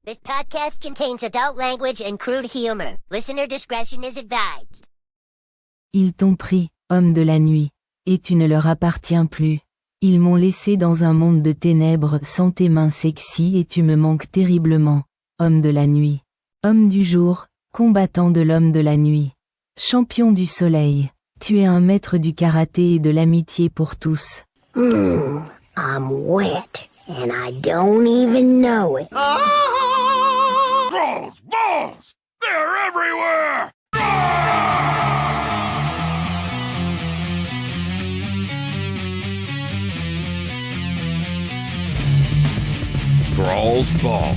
This podcast contains adult language and crude humor. Listener discretion is advised. Ils t'ont pris, homme de la nuit, et tu ne leur appartiens plus. Ils m'ont laissé dans un monde de ténèbres sans tes mains sexy et tu me manques terriblement, homme de la nuit. Homme du jour, combattant de l'homme de la nuit. Champion du soleil, tu es un maître du karaté et de l'amitié pour tous. I'm wet, and I don't even know it. Thrall's balls! They're everywhere! Thrall's Balls,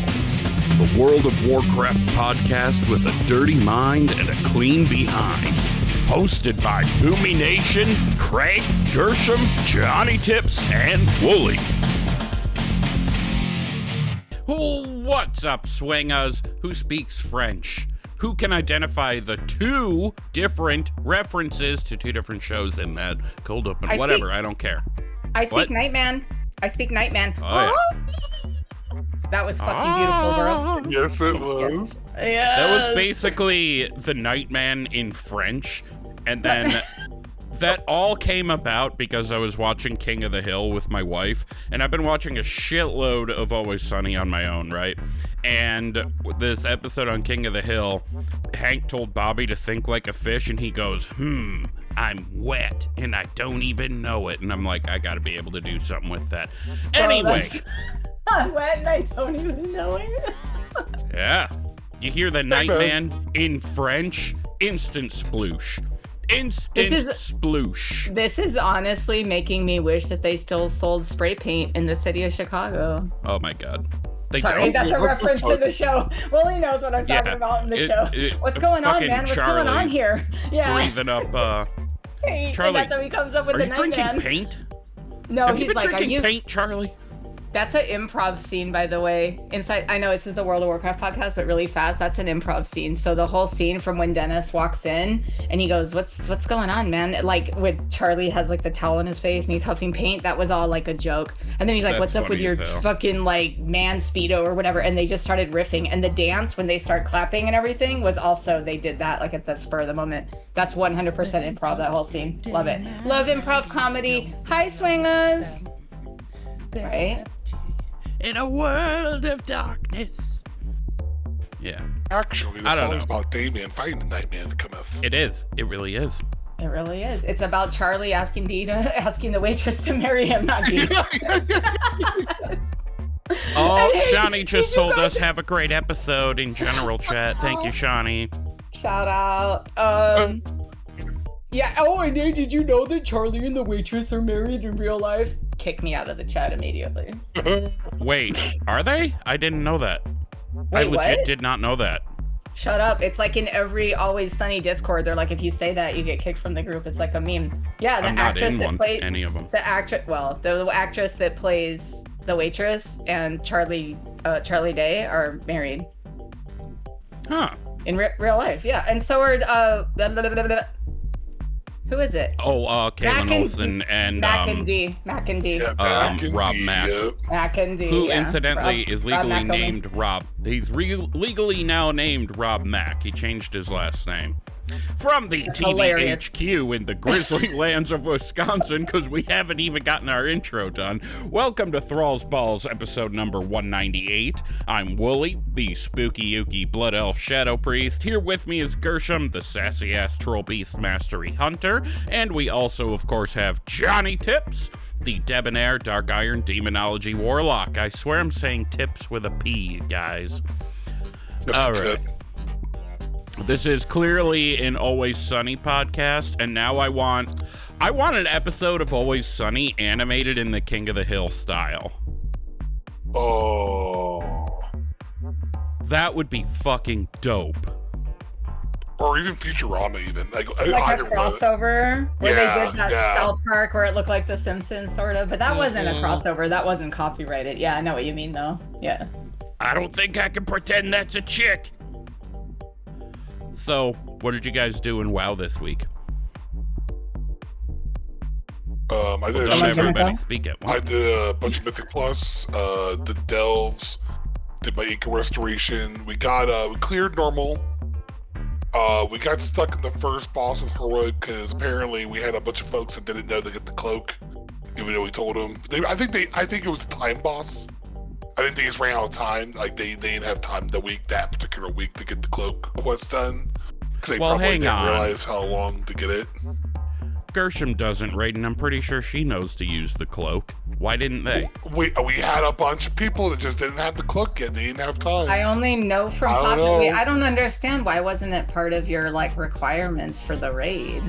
the World of Warcraft podcast with a dirty mind and a clean behind. Hosted by Boomy Nation, Craig, Gershom, Johnny Tips, and Wooly. What's up, swingaz? Who speaks French? Who can identify the two different references to two different shows in that cold open? I don't care. I speak Nightman. Oh, yeah. That was fucking beautiful, bro. Yes, it was. Yes. That was basically the Nightman in French, and then that all came about because I was watching King of the Hill with my wife, and I've been watching a shitload of Always Sunny on my own, right? And this episode on King of the Hill, Hank told Bobby to think like a fish, and he goes, I'm wet, and I don't even know it. And I'm like, I gotta be able to do something with that. Anyway. I'm wet and I don't even know it. Yeah. You hear the Nightman in French? Instant sploosh. Sploosh. This is honestly making me wish that they still sold spray paint in the city of Chicago. Oh my god. Sorry, that's a reference to the show. Willie knows what I'm talking about in the show. What's going on, man? What's going on here? Yeah. Breathing up, hey, Charlie, that's how he comes up with the Nightman. Are you drinking paint? No, Have he's you been like, drinking paint, Charlie? That's an improv scene, by the way. Inside, I know this is a World of Warcraft podcast, but really fast, that's an improv scene. So the whole scene from when Dennis walks in and he goes, what's going on, man? Like with Charlie has like the towel on his face and he's huffing paint. That was all like a joke. And then he's like, That's what's up with your fucking like man Speedo or whatever? And they just started riffing. And the dance when they start clapping and everything was also, they did that like at the spur of the moment. That's 100% improv, that whole scene. Love it. Love improv comedy. Hi, swingers. Right? In a world of darkness. Yeah. Actually, the song's about Damien fighting the Nightman to come up. It is. It really is. It really is. It's about Charlie asking the waitress to marry him, not Dee. Oh, Johnnie just told us have a great episode in general chat. Thank you, Johnnie. Shout out. Yeah. Oh, and did you know that Charlie and the waitress are married in real life? Kick me out of the chat immediately. Wait, are they? I didn't know that. Wait, I legit what? did not know that. Shut up. It's like in every Always Sunny Discord. They're like, if you say that, you get kicked from the group. It's like a meme. Yeah, the actress that plays any of them. The actress that plays the waitress and Charlie Day are married. Huh. In real life, yeah. And so are who is it? Oh, Kaylin Olsen and Mac and D. Yeah, Rob Mack. Mac and D. Who yeah. incidentally is legally Rob named Rob. He's legally now named Rob Mack. He changed his last name. From the tbhq in the grizzly lands of Wisconsin, because we haven't even gotten our intro done. Welcome to Thrall's Balls, episode number 198. I'm Wooly, the spooky ooky blood elf shadow priest. Here with me is Gershom, the sassy ass troll beast mastery hunter. And we also, of course, have Johnny Tips, the debonair dark iron demonology warlock. I swear I'm saying tips with a P, guys. All right. This is clearly an Always Sunny podcast, and now I want an episode of Always Sunny animated in the King of the Hill style. Oh. That would be fucking dope. Or even Futurama, even. Like a crossover where they did that South Park where it looked like The Simpsons, sort of. But that wasn't a crossover. That wasn't copyrighted. Yeah, I know what you mean, though. Yeah. I don't think I can pretend that's a chick. So, what did you guys do in WoW this week? I did. Don't everybody speak at once. I did a bunch of Mythic Plus, the Delves, did my Eco Restoration. We cleared normal. We got stuck in the first boss of Heroic because apparently we had a bunch of folks that didn't know to get the cloak, even though we told them. I think it was the time boss. I think they just ran out of time. Like they didn't have time that particular week to get the cloak quest done. Because they probably didn't realize how long to get it. Gershom doesn't, right? And I'm pretty sure she knows to use the cloak. Why didn't they? We had a bunch of people that just didn't have the cloak yet. They didn't have time. I only know from possibly. I don't understand why wasn't it part of your like requirements for the raid?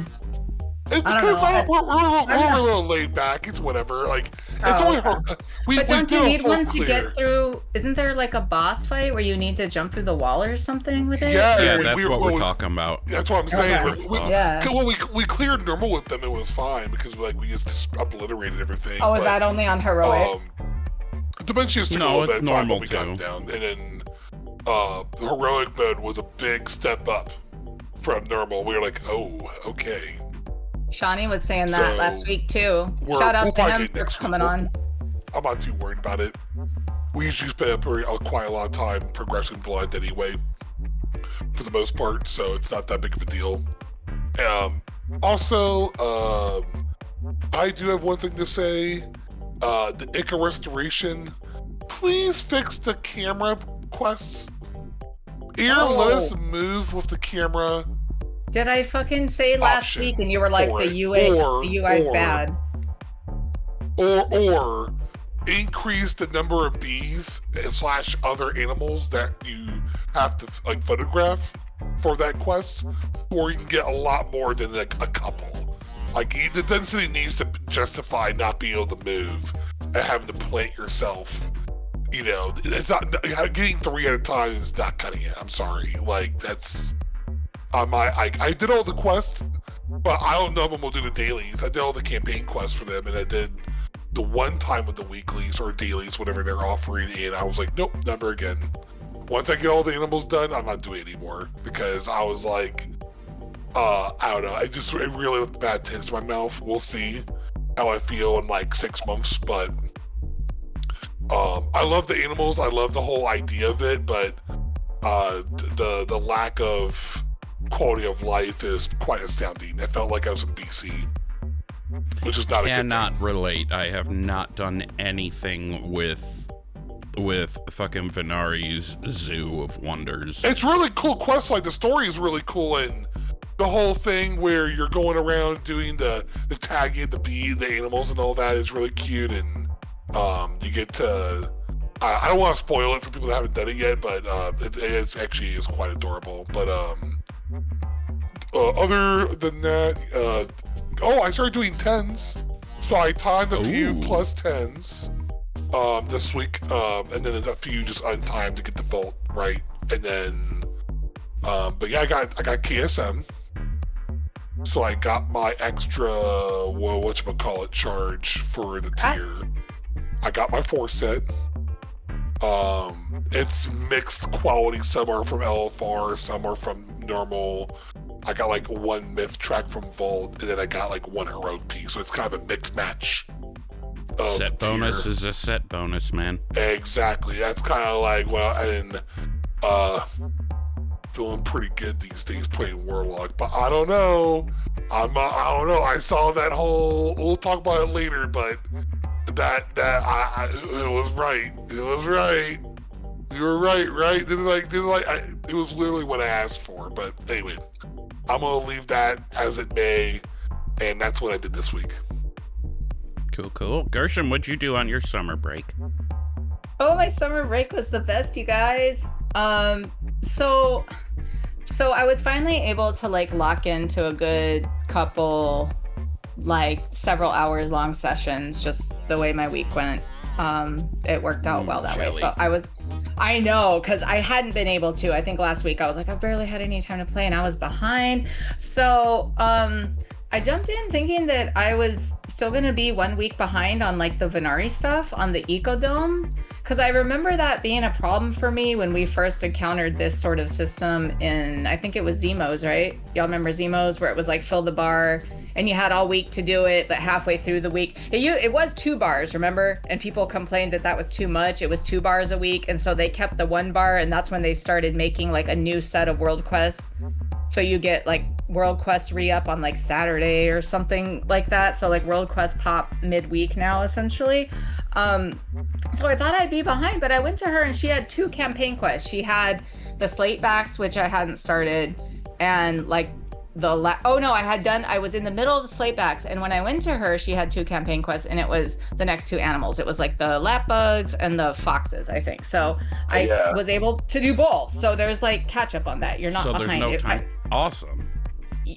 It's because we're a little laid back. It's whatever. Like it's only but don't you need one to get through? Isn't there like a boss fight where you need to jump through the wall or something with it? Yeah, that's what we're talking about. That's what I'm saying. When we cleared normal with them, it was fine because we just obliterated everything. Oh, is that only on Heroic? Dementia's took a little bit of time, but we got them down. And then Heroic mode was a big step up from normal. We were like, oh, okay. Shawnee was saying that last week too. Shout out to him for coming on. I'm not too worried about it. We usually spend quite a lot of time progressing blind anyway, for the most part, so it's not that big of a deal. Also, I do have one thing to say. The Ica Restoration, please fix the camera quests. Let us move with the camera. Did I fucking say last week and you were like, the UI's bad? Or increase the number of bees / other animals that you have to like photograph for that quest, or you can get a lot more than like a couple. Like the density needs to justify not being able to move and having to plant yourself. You know, it's not getting 3 at a time is not cutting it. I'm sorry. Like that's. I did all the quests, but I don't know if I'm gonna do the dailies. I did all the campaign quests for them, and I did the one time with the weeklies or dailies, whatever they're offering, and I was like, nope, never again. Once I get all the animals done, I'm not doing it anymore because I was like, I don't know. It really left a bad taste in my mouth. We'll see how I feel in like 6 months, but I love the animals. I love the whole idea of it, but the lack of quality of life is quite astounding. It felt like I was in BC, which is not a good thing. Cannot relate. I have not done anything with fucking Venari's Zoo of Wonders. It's really cool quest. Like the story is really cool, and the whole thing where you're going around doing the tagging, the bee, the animals, and all that is really cute. And you get to. I don't want to spoil it for people that haven't done it yet, but it actually is quite adorable. But other than that, I started doing 10s. So I timed a few plus 10s this week, and then a few just untimed to get the vault right. And then, but yeah, I got KSM. So I got my extra charge for the tier. I got my 4 set. It's mixed quality. Some are from LFR, some are from normal. I got like 1 myth track from Vault, and then I got like 1 heroic piece. So it's kind of a mixed match. Set bonus is a set bonus, man. Exactly. That's kind of like, feeling pretty good these days playing Warlock, but I don't know. I don't know. I saw that whole. We'll talk about it later, but it was right. It was right. You were right? It was literally what I asked for. But anyway, I'm gonna leave that as it may, and that's what I did this week. Cool. Gershom, what'd you do on your summer break? Oh, my summer break was the best, you guys. So I was finally able to like lock into a good couple, like several hours long sessions, just the way my week went. It worked out well that way. So I know, because I hadn't been able to. I think last week I was like, I've barely had any time to play and I was behind. So I jumped in thinking that I was still going to be 1 week behind on like the Venari stuff on the Ecodome. Because I remember that being a problem for me when we first encountered this sort of system in, I think it was Zemos, right? Y'all remember Zemos, where it was like fill the bar and you had all week to do it, but halfway through the week, it was 2 bars, remember? And people complained that was too much. It was 2 bars a week, and so they kept the 1 bar, and that's when they started making like a new set of world quests. So you get like world quest re-up on like Saturday or something like that. So like world quest pop midweek now, essentially. So I thought I'd be behind, but I went to her and she had 2 campaign quests. She had the slate backs, which I hadn't started, and like I was in the middle of the slate backs, and when I went to her, she had 2 campaign quests, and it was the next 2 animals. It was like the lap bugs and the foxes, I think. So I was able to do both. So there's like catch up on that. You're not behind. So there's no time. Awesome.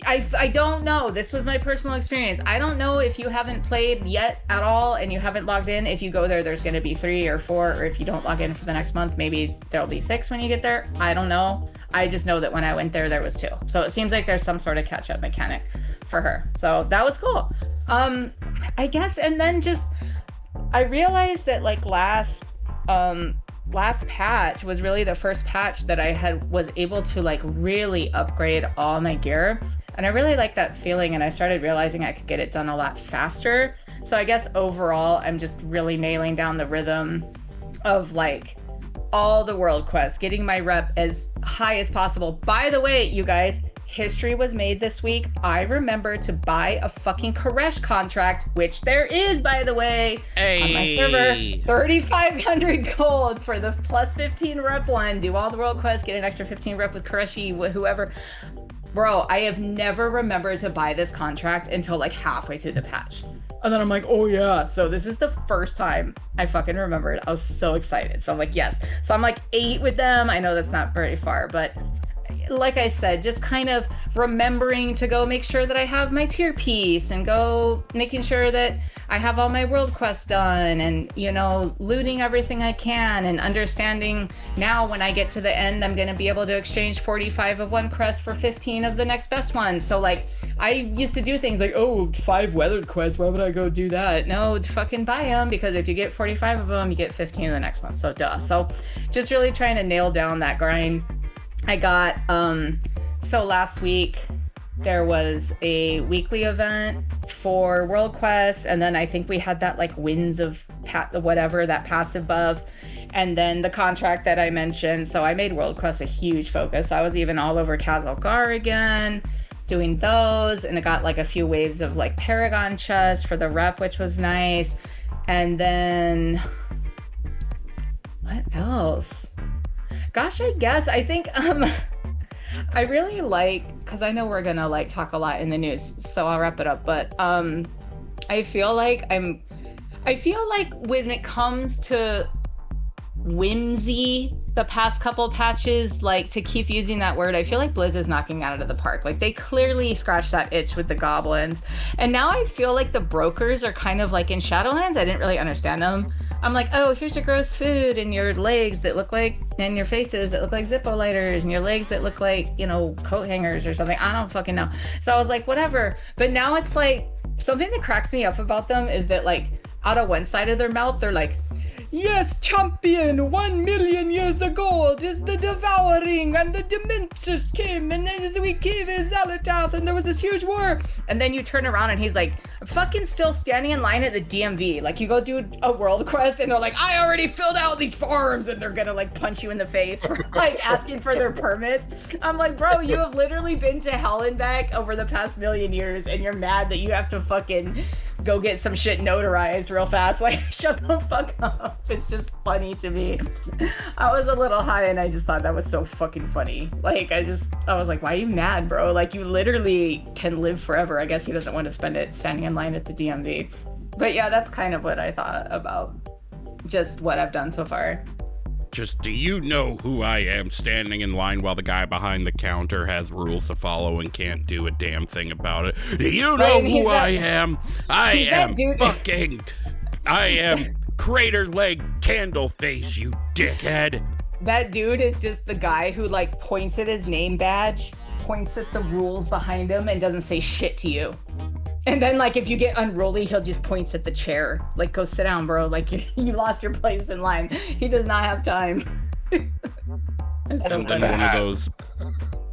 I don't know. This was my personal experience. I don't know if you haven't played yet at all and you haven't logged in. If you go there's going to be 3 or 4, or if you don't log in for the next month, maybe there'll be 6 when you get there. I don't know. I just know that when I went there was 2. So it seems like there's some sort of catch-up mechanic for her. So that was cool. I guess, and then just, I realized that like last patch was really the first patch that I was able to like really upgrade all my gear. And I really like that feeling, and I started realizing I could get it done a lot faster. So I guess overall, I'm just really nailing down the rhythm of like all the world quests, getting my rep as high as possible. By the way, you guys, history was made this week. I remember to buy a fucking Koresh contract, which there is, by the way, on my server. 3,500 gold for the plus 15 rep one. Do all the world quests, get an extra 15 rep with Koreshi, whoever. Bro, I have never remembered to buy this contract until like halfway through the patch. And then I'm like, oh yeah. So this is the first time I fucking remembered. I was so excited. So I'm like, yes. So I'm like 8 with them. I know that's not very far, but like I said, just kind of remembering to go make sure that I have my tier piece, and go making sure that I have all my world quests done, and, you know, looting everything I can, and understanding now when I get to the end, I'm going to be able to exchange 45 of one crest for 15 of the next best one. So like, I used to do things like, 5 weathered quests, why would I go do that? No, fucking buy them, because if you get 45 of them, you get 15 of the next one. So duh. So just really trying to nail down that grind. I got, so last week there was a weekly event for World Quest, and then I think we had that like Winds of that passive buff, and then the contract that I mentioned. So I made World Quest a huge focus. I was even all over Kazalgar again, doing those, and it got like a few waves of like Paragon chests for the rep, which was nice. And then what else? Gosh, I guess I think I really like, because I know we're gonna like talk a lot in the news, so I'll wrap it up, but I feel like when it comes to whimsy, the past couple patches, like, to keep using that word, I feel like Blizz is knocking it out of the park. Like, they clearly scratched that itch with the goblins, and now I feel like the brokers are kind of like in Shadowlands. I didn't really understand them. I'm like, oh, here's your gross food, and your legs that look like, and your faces that look like Zippo lighters, and your legs that look like, you know, coat hangers or something. I don't fucking know. So I was like, whatever. But now it's like, something that cracks me up about them is that, like, out of one side of their mouth, they're like, yes, champion, 1 million years ago, just the devouring and the dementors came, and then we gave a Zalatath, and there was this huge war. And then you turn around and he's like, I'm fucking still standing in line at the DMV. Like, you go do a world quest and they're like, I already filled out these forms, and they're gonna like punch you in the face for like asking for their permits. I'm like, bro, you have literally been to hell and back over the past million years, and you're mad that you have to fucking go get some shit notarized real fast. Like, shut the fuck up. It's just funny to me. I was a little high and I just thought that was so fucking funny. Like, I was like, why are you mad, bro? Like, you literally can live forever. I guess he doesn't want to spend it standing in line at the DMV. But yeah, that's kind of what I thought about just what I've done so far. Just, do you know who I am standing in line while the guy behind the counter has rules to follow and can't do a damn thing about it? Do you know who I am? I am Crater Leg Candleface, you dickhead. That dude is just the guy who like points at his name badge, points at the rules behind him, and doesn't say shit to you. And then, like, if you get unruly, he'll just points at the chair. Like, go sit down, bro. Like, you lost your place in line. He does not have time. And then one of those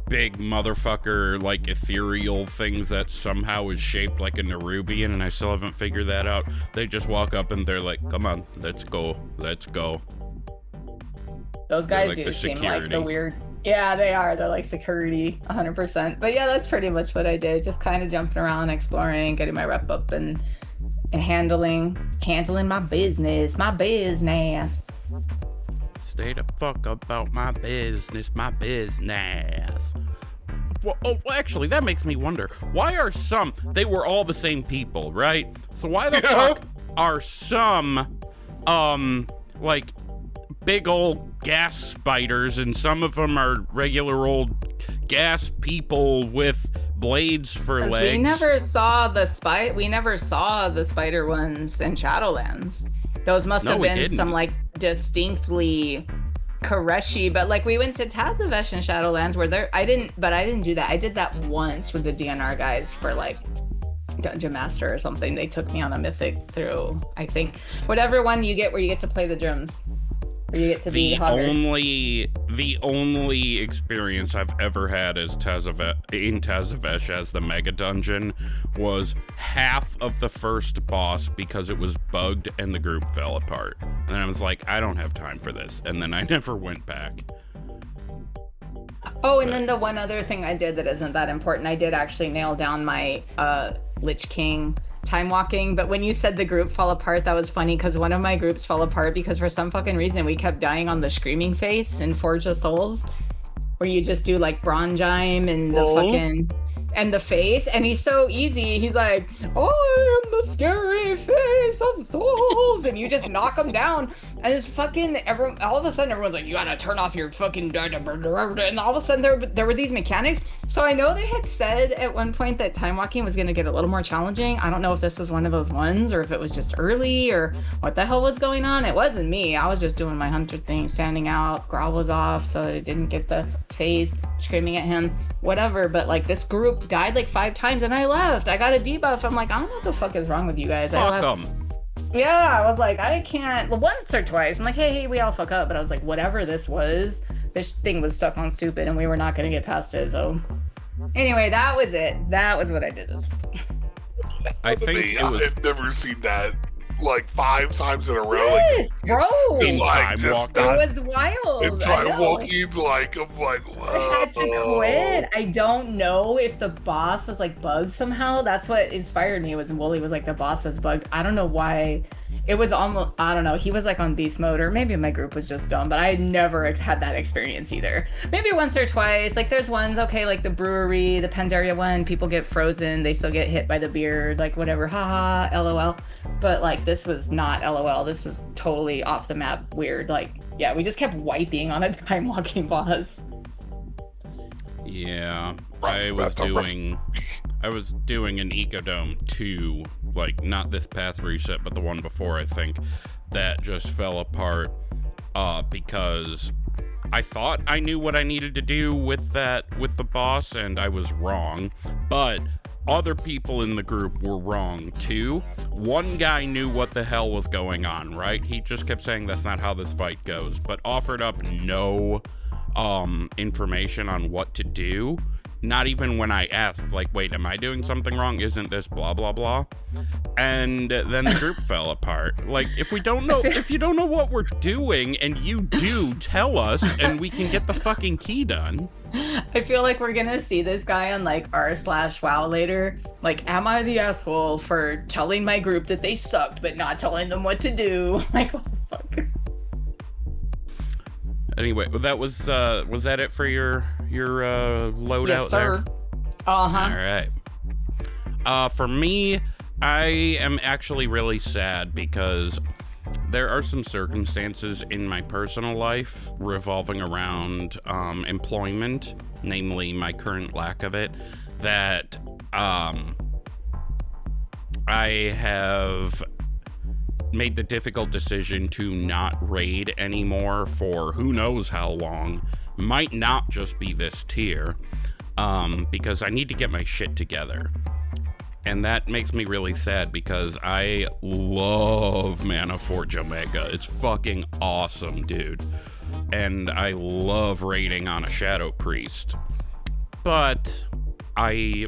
big motherfucker, like, ethereal things that somehow is shaped like a Nerubian, and I still haven't figured that out. They just walk up and they're like, come on, let's go. Those guys like do the seem security. like the weird... Yeah, they are. They're like security, 100%. But yeah, that's pretty much what I did. Just kind of jumping around, exploring, getting my rep up, and handling my business. Stay the fuck about my business. Well, actually, that makes me wonder. Why are some... They were all the same people, right? So why the fuck are some, like, big old gas spiders, and some of them are regular old gas people with blades for legs? We never saw the spider ones in Shadowlands. Those must have been some, like, distinctly Koreshi, but like we went to Tazavesh in Shadowlands where I didn't do that. I did that once with the DNR guys for like Dungeon Master or something. They took me on a mythic through, I think, whatever one you get where you get to play the drums. Where you get to be the only experience I've ever had as in Tazavesh as the mega dungeon was half of the first boss because it was bugged and the group fell apart. And I was like, I don't have time for this. And then I never went back. Oh, and then the one other thing I did that isn't that important, I did actually nail down my Lich King time walking. But when you said the group fall apart, that was funny because one of my groups fell apart because for some fucking reason we kept dying on the screaming face in Forge of Souls, where you just do like Bronjime and the fucking and the face, and he's so easy. He's like, I am the scary face of souls, and you just knock him down, and it's fucking all of a sudden everyone's like, you gotta turn off your fucking, and all of a sudden there were these mechanics. So I know they had said at one point that time walking was gonna get a little more challenging. I don't know if this was one of those ones or if it was just early or what the hell was going on. It wasn't me. I was just doing my hunter thing, standing out, growl was off so that it didn't get the face, screaming at him, whatever. But like this group died like 5 times and I left. I got a debuff. I'm like, I don't know what the fuck is wrong with you guys. Fuck them. Yeah, I was like, I can't. Well, once or twice, I'm like, hey, we all fuck up. But I was like, whatever this was, this thing was stuck on stupid and we were not going to get past it. So anyway, that was it. That was what I did this week. I think I've never seen that like 5 times in a row. Yes, like, bro. Just like, just not, it was wild. and time walking, like, I'm like, I had to quit. I don't know if the boss was like bugged somehow. That's what inspired me, was Wooly was like, the boss was bugged. I don't know why. It was almost, I don't know, he was like on beast mode, or maybe my group was just dumb, but I never had that experience either. Maybe once or twice. Like there's ones, okay, like the brewery, the Pandaria one, people get frozen, they still get hit by the beard, like whatever, haha, LOL. But like this was not LOL, this was totally off the map weird. Like, yeah, we just kept wiping on a time walking boss. Yeah, I was doing an Ecodome 2, like not this past reset, but the one before, I think, that just fell apart because I thought I knew what I needed to do with the boss, and I was wrong, but other people in the group were wrong too. One guy knew what the hell was going on, right? He just kept saying that's not how this fight goes, but offered up no information on what to do. Not even when I asked, like, wait, am I doing something wrong? Isn't this blah, blah, blah? And then the group fell apart. Like, if you don't know what we're doing and you do, tell us and we can get the fucking key done. I feel like we're gonna see this guy on like r/WoW later. Like, am I the asshole for telling my group that they sucked but not telling them what to do? Like, what the fuck? Anyway, that was that it for your loadout? Yes, sir. There? Uh-huh. All right. For me, I am actually really sad because there are some circumstances in my personal life revolving around employment, namely my current lack of it, that I have made the difficult decision to not raid anymore for who knows how long. Might not just be this tier, because I need to get my shit together. And that makes me really sad because I love Mana Forge Omega. It's fucking awesome, dude. And I love raiding on a Shadow Priest. But I'm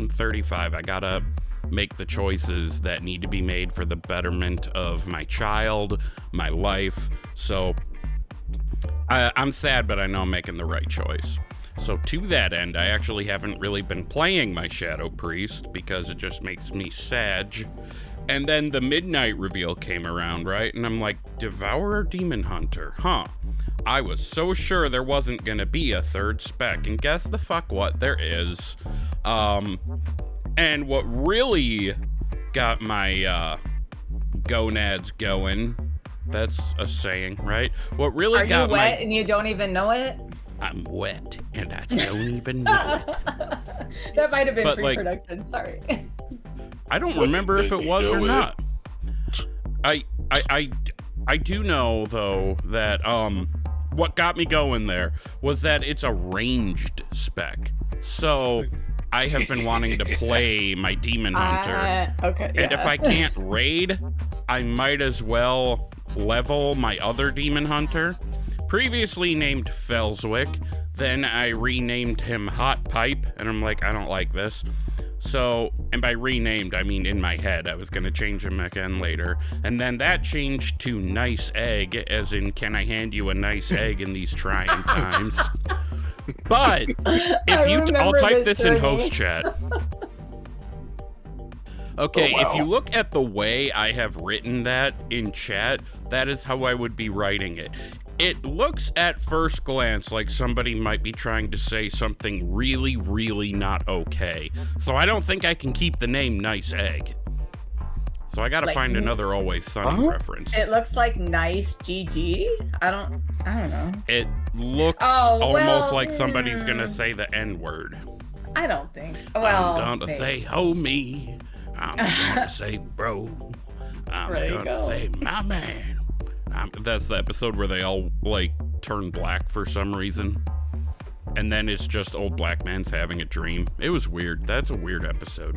35. I gotta make the choices that need to be made for the betterment of my child, my life. So I'm sad, but I know I'm making the right choice. So to that end, I actually haven't really been playing my Shadow Priest because it just makes me sad. And then the midnight reveal came around, right? And I'm like, Devourer Demon Hunter, huh? I was so sure there wasn't gonna be a third spec, and guess the fuck what? There is. And what really got my gonads going, that's a saying, right? What really got Are you wet and you don't even know it? I'm wet and I don't even know it. That might have been But, pre-production, sorry. I don't remember if it was or not. I do know though that what got me going there was that it's a ranged spec. So I have been wanting to play my Demon Hunter. Okay. Yeah. And if I can't raid, I might as well level my other Demon Hunter. Previously named Felswick, then I renamed him Hot Pipe, and I'm like, I don't like this. So, and by renamed, I mean in my head. I was gonna change him again later. And then that changed to Nice Egg, as in, can I hand you a nice egg in these trying times? But, I'll type this in host chat. Okay, Oh, wow. If you look at the way I have written that in chat, that is how I would be writing it. It looks at first glance like somebody might be trying to say something really, really not okay. So I don't think I can keep the name Nice Egg. So I gotta find another Always Sunny reference. It looks like Nice GG. I don't know. It looks almost like somebody's gonna say the N-word. I don't think. Well, I'm gonna say homie. I'm gonna say bro. I'm gonna say my man. That's the episode where they all like turn black for some reason, and then it's just old black man's having a dream. It was weird. That's a weird episode.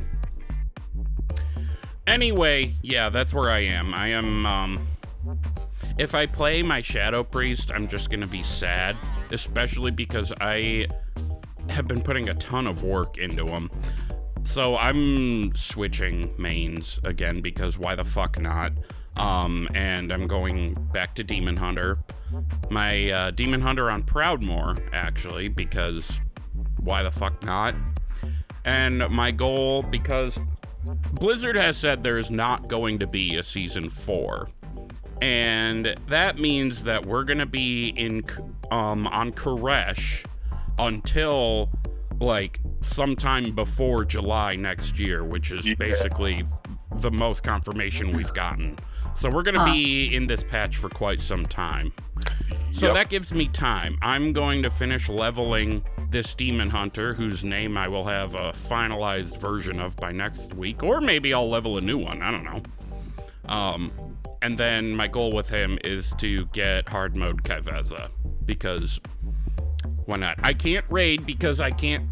Anyway, yeah, that's where I am. I am if I play my Shadow Priest, I'm just gonna be sad, especially because I have been putting a ton of work into him. So I'm switching mains again because why the fuck not? And I'm going back to Demon Hunter. My Demon Hunter on Proudmoore, actually, because why the fuck not? And my goal, because Blizzard has said there is not going to be a Season 4. And that means that we're going to be in on Koresh until like sometime before July next year, which is basically the most confirmation we've gotten. So we're going to be in this patch for quite some time. So that gives me time. I'm going to finish leveling this Demon Hunter, whose name I will have a finalized version of by next week, or maybe I'll level a new one. I don't know. And then my goal with him is to get hard mode Kaiveza, because why not? I can't raid because I can't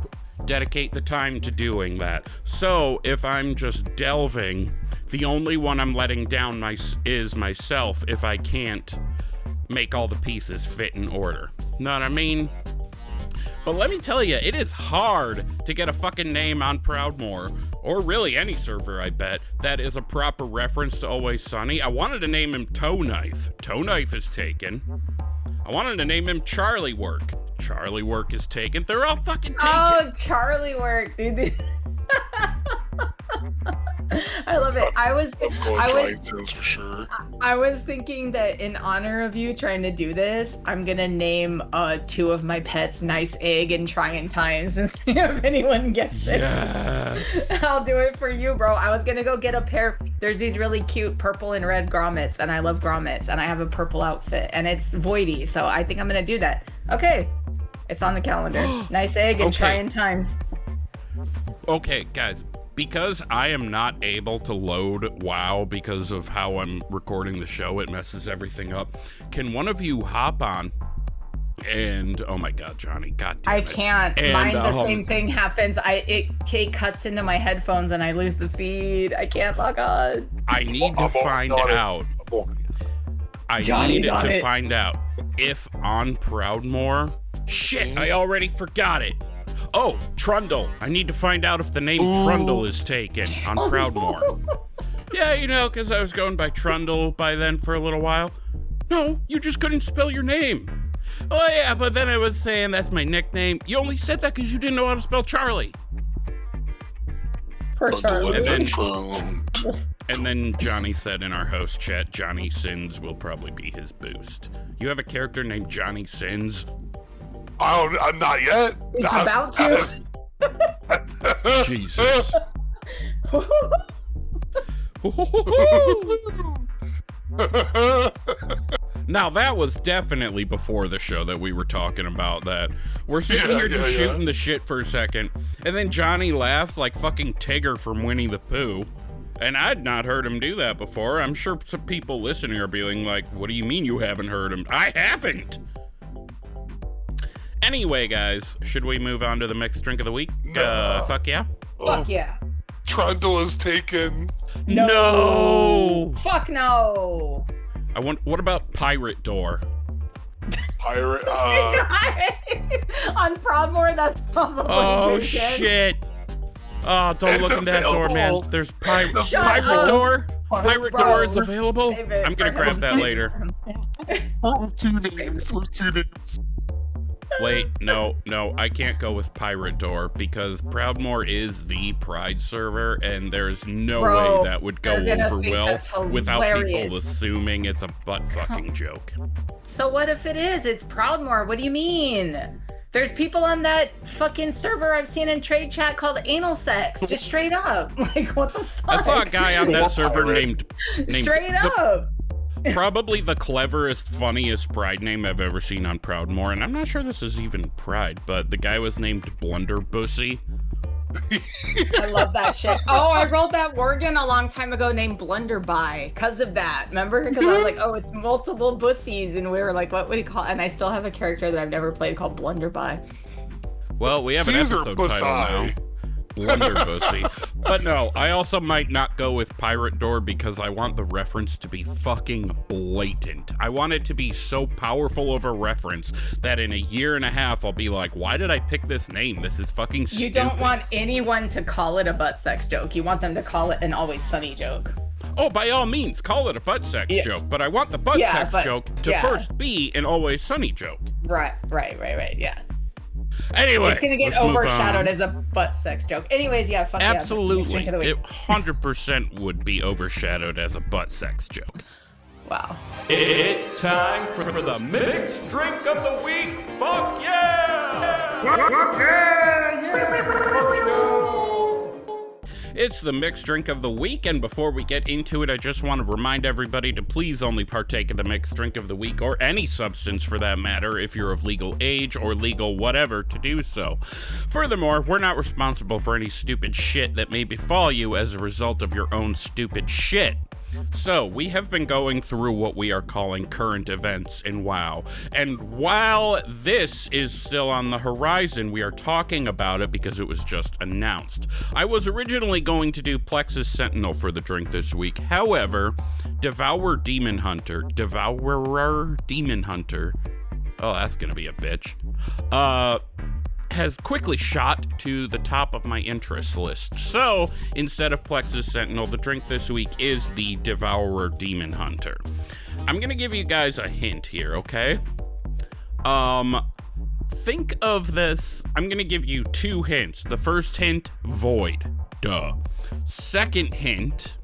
dedicate the time to doing that. So if I'm just delving, the only one I'm letting down is myself if I can't make all the pieces fit in order. Know what I mean? But let me tell you, it is hard to get a fucking name on Proudmoore, or really any server, I bet, that is a proper reference to Always Sunny. I wanted to name him Toe Knife. Toe Knife is taken. I wanted to name him Charlie Work. Charlie Work is taken. They're all fucking taken. Oh, Charlie Work, dude. I love it. I was for sure. I was thinking that in honor of you trying to do this, I'm gonna name 2 of my pets Nice Egg and Trying Times and see if anyone gets it. Yes. I'll do it for you, bro. I was gonna go get a pair. There's these really cute purple and red grommets, and I love grommets, and I have a purple outfit, and it's voidy, so I think I'm gonna do that. Okay, it's on the calendar. Nice Egg and Trying Times. Okay, guys. Because I am not able to load WoW because of how I'm recording the show, it messes everything up. Can one of you hop on and, oh my God, Johnny, God damn it. I can't. And, Mine, the same thing happens. It cuts into my headphones and I lose the feed. I can't log on. I need to find out. I need to find out if on Proudmoore. Shit, I already forgot it. Oh, Trundle. I need to find out if the name Trundle is taken on Proudmoore. Yeah, you know, because I was going by Trundle by then for a little while. No, you just couldn't spell your name. Oh, yeah, but then I was saying that's my nickname. You only said that because you didn't know how to spell Charlie. For Charlie. And then Johnny said in our host chat, Johnny Sins will probably be his boost. You have a character named Johnny Sins? I'm not yet. He's about to. Jesus. Now that was definitely before the show that we were talking about that. We're sitting here just shooting the shit for a second, and then Johnny laughs like fucking Tigger from Winnie the Pooh. And I'd not heard him do that before. I'm sure some people listening are being like, what do you mean you haven't heard him? I haven't! Anyway, guys, should we move on to the mixed drink of the week? No. Fuck yeah? Fuck yeah. Trundle is taken. No! Fuck no! What about Pirate Door? Pirate, On Proudmoore, that's probably taken. Shit! Oh, don't look in that door, man. There's Pirate Door? Pirate Door is available? I'm gonna grab that later. Two names. Wait, no, I can't go with Pirate Door because Proudmoore is the Pride server, and there's no way that would go over well without people assuming it's a butt-fucking joke. So what if it is? It's Proudmoore. What do you mean? There's people on that fucking server I've seen in trade chat called anal sex. Just straight up. Like, what the fuck? I saw a guy on that server named straight up. Probably the cleverest, funniest Pride name I've ever seen on Proudmoore, and I'm not sure this is even Pride, but the guy was named Blunderbussy. I love that shit. Oh, I rolled that Worgen a long time ago named Blunderby because of that. Remember? Because I was like, oh, it's multiple bussies, and we were like, what would he call it? And I still have a character that I've never played called Blunderby. Well, we have an episode title now. Blunderbussy. But no, I also might not go with Pirate Door because I want the reference to be fucking blatant. I want it to be so powerful of a reference that in a year and a half I'll be like, why did I pick this name? This is fucking stupid. You don't want anyone to call it a butt sex joke. You want them to call it an Always Sunny joke. Oh, by all means, call it a butt sex joke, but I want the butt sex joke to first be an Always Sunny joke. Right, yeah. Anyway, it's gonna get overshadowed as a butt sex joke. Anyways, yeah, fuck absolutely. Yeah, it 100% would be overshadowed as a butt sex joke. Wow. It's time for the mixed drink of the week. Fuck yeah! Fuck yeah! It's the mixed drink of the week, and before we get into it, I just want to remind everybody to please only partake of the mixed drink of the week, or any substance for that matter, if you're of legal age or legal whatever to do so. Furthermore, we're not responsible for any stupid shit that may befall you as a result of your own stupid shit. So, we have been going through what we are calling current events in WoW, and while this is still on the horizon, we are talking about it because it was just announced. I was originally going to do Plexus Sentinel for the drink this week, however, Devourer Demon Hunter, oh, that's gonna be a bitch, has quickly shot to the top of my interest list. So, instead of Plexus Sentinel, the drink this week is the Devourer Demon Hunter. I'm gonna give you guys a hint here, okay? Think of this, I'm gonna give you two hints. The first hint, void. Duh. Second hint,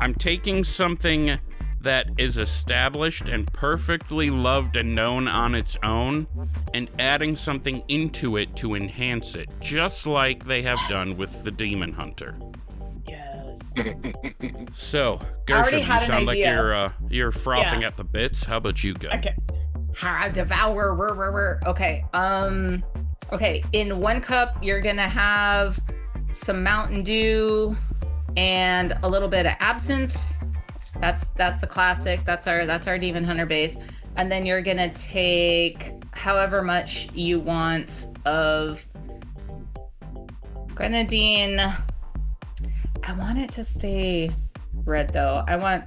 I'm taking something that is established and perfectly loved and known on its own, and adding something into it to enhance it, just like they have done with the Demon Hunter. Yes. So, Gershom, you sound like you're frothing at the bits. How about you go? Okay. Devourer. Okay. Okay. In 1 cup, you're gonna have some Mountain Dew and a little bit of absinthe. That's the classic. That's our Demon Hunter base. And then you're gonna take however much you want of grenadine. I want it to stay red though. I want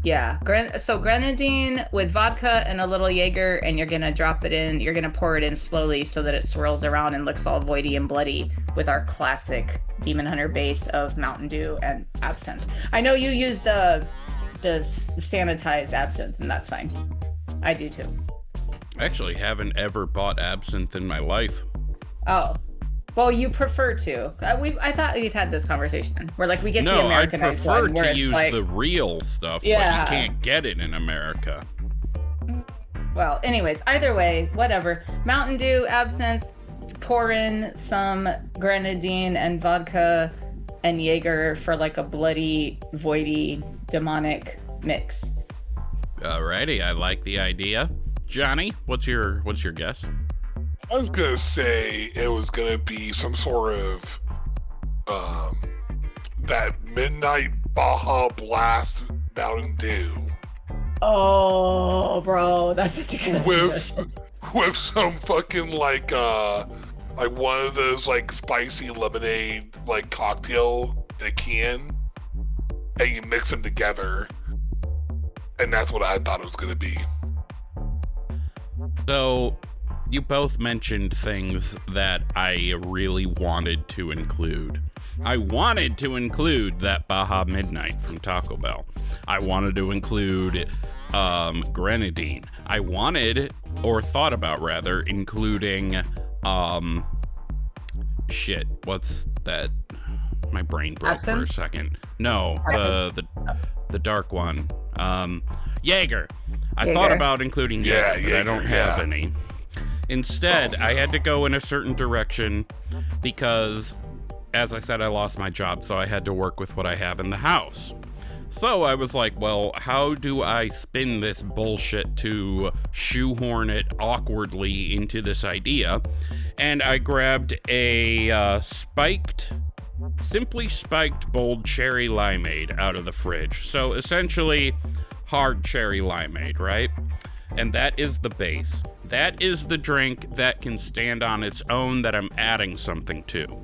Yeah, so grenadine with vodka and a little Jaeger, and you're gonna drop it in. You're gonna pour it in slowly so that it swirls around and looks all voidy and bloody with our classic Demon Hunter base of Mountain Dew and absinthe. I know you use the sanitized absinthe, and that's fine. I do too. I actually haven't ever bought absinthe in my life. Oh. Well, you prefer to. I thought we'd had this conversation. Where like we get the Americanized one. No, I prefer to use the real stuff, but you can't get it in America. Well, anyways, either way, whatever. Mountain Dew, absinthe, pour in some grenadine and vodka and Jaeger for like a bloody, voidy, demonic mix. Alrighty, I like the idea. Johnny, what's your guess? I was gonna say it was gonna be some sort of that midnight Baja Blast Mountain Dew. Oh, bro, that's such a good with some fucking like one of those like spicy lemonade like cocktail in a can, and you mix them together, and that's what I thought it was gonna be. So, you both mentioned things that I really wanted to include. I wanted to include that Baja Midnight from Taco Bell. I wanted to include grenadine. I wanted, or thought about rather, including shit, what's that? My brain broke for a second. No, the dark one. Jaeger. I thought about including Jaeger, but I don't have any. Instead, I had to go in a certain direction because, as I said, I lost my job, so I had to work with what I have in the house. So I was like, well, how do I spin this bullshit to shoehorn it awkwardly into this idea? And I grabbed a simply spiked bold cherry limeade out of the fridge. So essentially, hard cherry limeade, right? And that is the base. That is the drink that can stand on its own that I'm adding something to.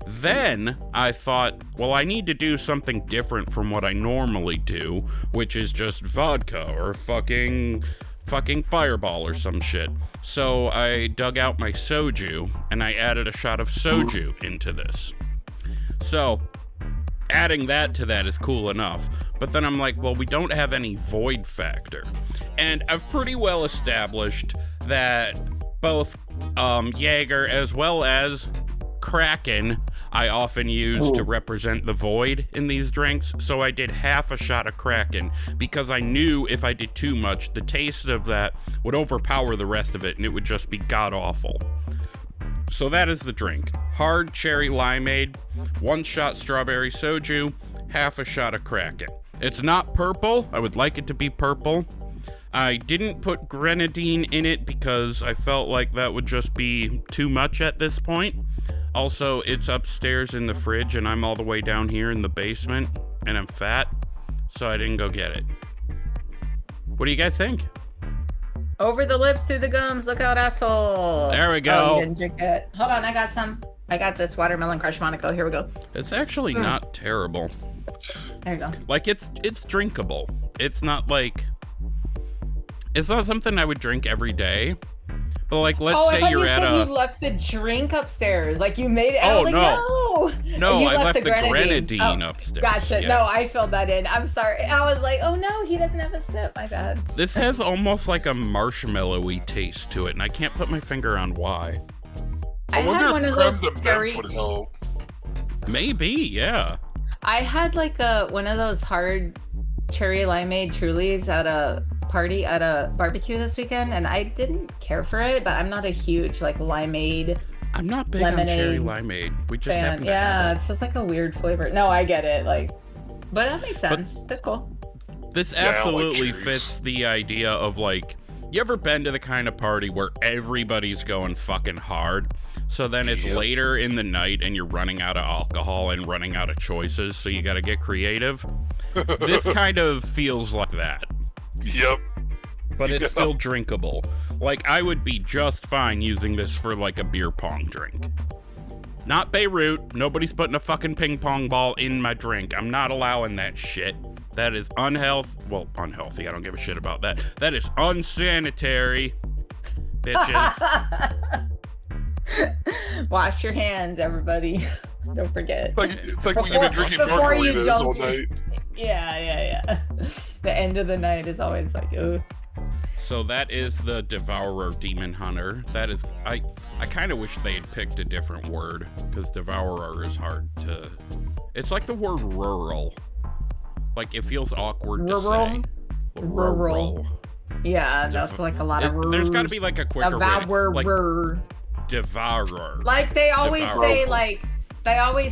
Then I thought, well, I need to do something different from what I normally do, which is just vodka or fucking Fireball or some shit. So I dug out my soju and I added a shot of soju into this. So adding that to that is cool enough, but then I'm like, well, we don't have any void factor. And I've pretty well established that both Jaeger as well as Kraken I often use to represent the void in these drinks, so I did half a shot of Kraken because I knew if I did too much, the taste of that would overpower the rest of it and it would just be god-awful. So that is the drink. Hard cherry limeade, 1 shot strawberry soju, half a shot of Kraken. It's not purple. I would like it to be purple. I didn't put grenadine in it because I felt like that would just be too much at this point. Also, it's upstairs in the fridge and I'm all the way down here in the basement and I'm fat, so I didn't go get it. What do you guys think? Over the lips, through the gums, look out, asshole. There we go. Oh, you didn't drink it. Hold on, I got some. I got this watermelon crush Monaco. Here we go. It's actually not terrible. There you go. Like, it's drinkable. It's not like... It's not something I would drink every day. But, like, let's say you're at you left the drink upstairs. Like, you made it. Oh, no. No, I left the grenadine upstairs. Gotcha. Yeah. No, I filled that in. I'm sorry. I was like, oh, no, he doesn't have a sip. My bad. This has almost like a marshmallowy taste to it, and I can't put my finger on why. I had one of those scary... would help. Maybe, yeah. I had, like, one of those hard cherry limeade Trulies at a party at a barbecue this weekend, and I didn't care for it, but I'm not a huge like limeade. I'm not big on cherry limeade. We just happen to have it. It's just like a weird flavor. No, I get it, like, but that makes sense. That's cool. This absolutely fits the idea of, like, you ever been to the kind of party where everybody's going fucking hard, so then it's later in the night and you're running out of alcohol and running out of choices, so you gotta get creative? This kind of feels like that. Yep. But it's still drinkable. Like, I would be just fine using this for, like, a beer pong drink. Not Beirut. Nobody's putting a fucking ping pong ball in my drink. I'm not allowing that shit. That is unhealthy. Well, unhealthy. I don't give a shit about that. That is unsanitary, bitches. Wash your hands, everybody. Don't forget. It's like when you've been drinking margaritas all night. Yeah. The end of the night is always like, ugh. So that is the Devourer Demon Hunter. That is, I kind of wish they had picked a different word, because Devourer is hard to, it's like the word rural. Like, it feels awkward to say. Rural. Yeah, that's like a lot of rural. There's got to be like a quicker way. Like, Devourer. Like they always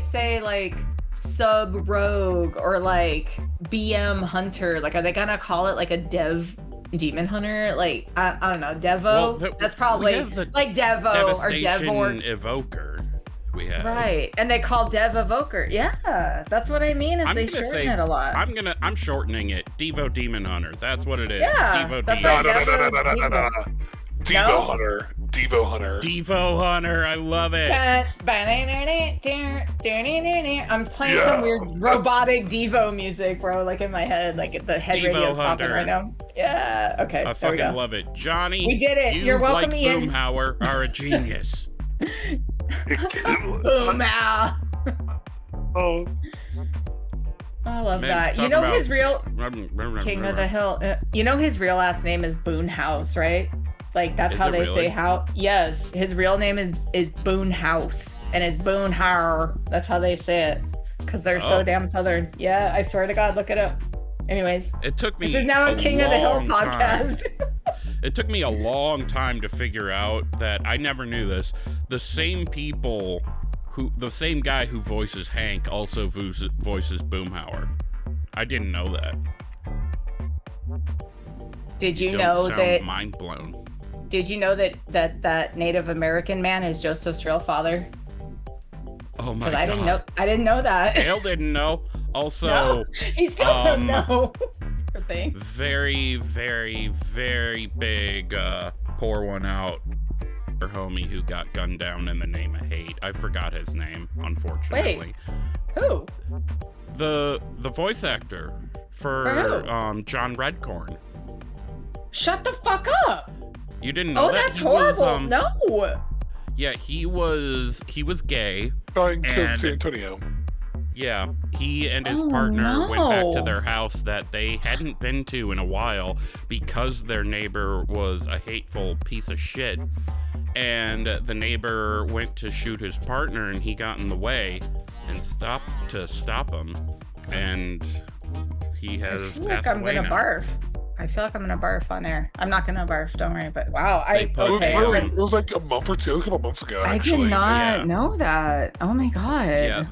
say like sub rogue or like BM hunter. Like, are they gonna call it like a dev demon hunter? Like, I don't know, Devo. Well, that's probably like Devo or Devourer Evoker. We have right, and they call Dev Evoker. Yeah, that's what I mean. Is they shorten it a lot. I'm shortening it. Devo Demon Hunter. That's what it is. Yeah, Devo that's Demon. Right, Devo Hunter. Devo Hunter. Devo Hunter. I love it. I'm playing some weird robotic Devo music, bro. Like in my head, like the head radio's popping right now. Yeah. Okay. I fucking love it, Johnnie. We did it. You're welcome, like Ian. Boomhauer are a genius. Boomhauer. Oh. I love that. You know his real King of the Hill. You know his real last name is Boonhouse, right? Like that's how they say how. Yes, his real name is Boonhouse, and it's Boonhauer. That's how they say it, because they're so damn southern. Yeah, I swear to God, look it up. Anyways, it took me. This is now a King of the Hill podcast. It took me a long time to figure out that I never knew this. The same guy who voices Hank also voices Boomhauer. I didn't know that. Did you know that? Mind blown. Did you know that Native American man is Joseph's real father? Oh my God! I didn't know that. Dale didn't know. Also, no, he still don't know. Very, very, very big. Pour one out. Our homie who got gunned down in the name of hate. I forgot his name, unfortunately. Wait, who? The voice actor for John Redcorn. Shut the fuck up! You didn't know that? Oh, that's horrible. No. Yeah, he was gay. Killed San Antonio. Yeah, he and his partner went back to their house that they hadn't been to in a while because their neighbor was a hateful piece of shit. And the neighbor went to shoot his partner, and he got in the way and stopped him. And he has passed away now. I feel like I'm gonna barf on air. I'm not gonna barf, don't worry. But wow, it was like a month or two, a couple months ago. Actually. I did not know that. Oh my God.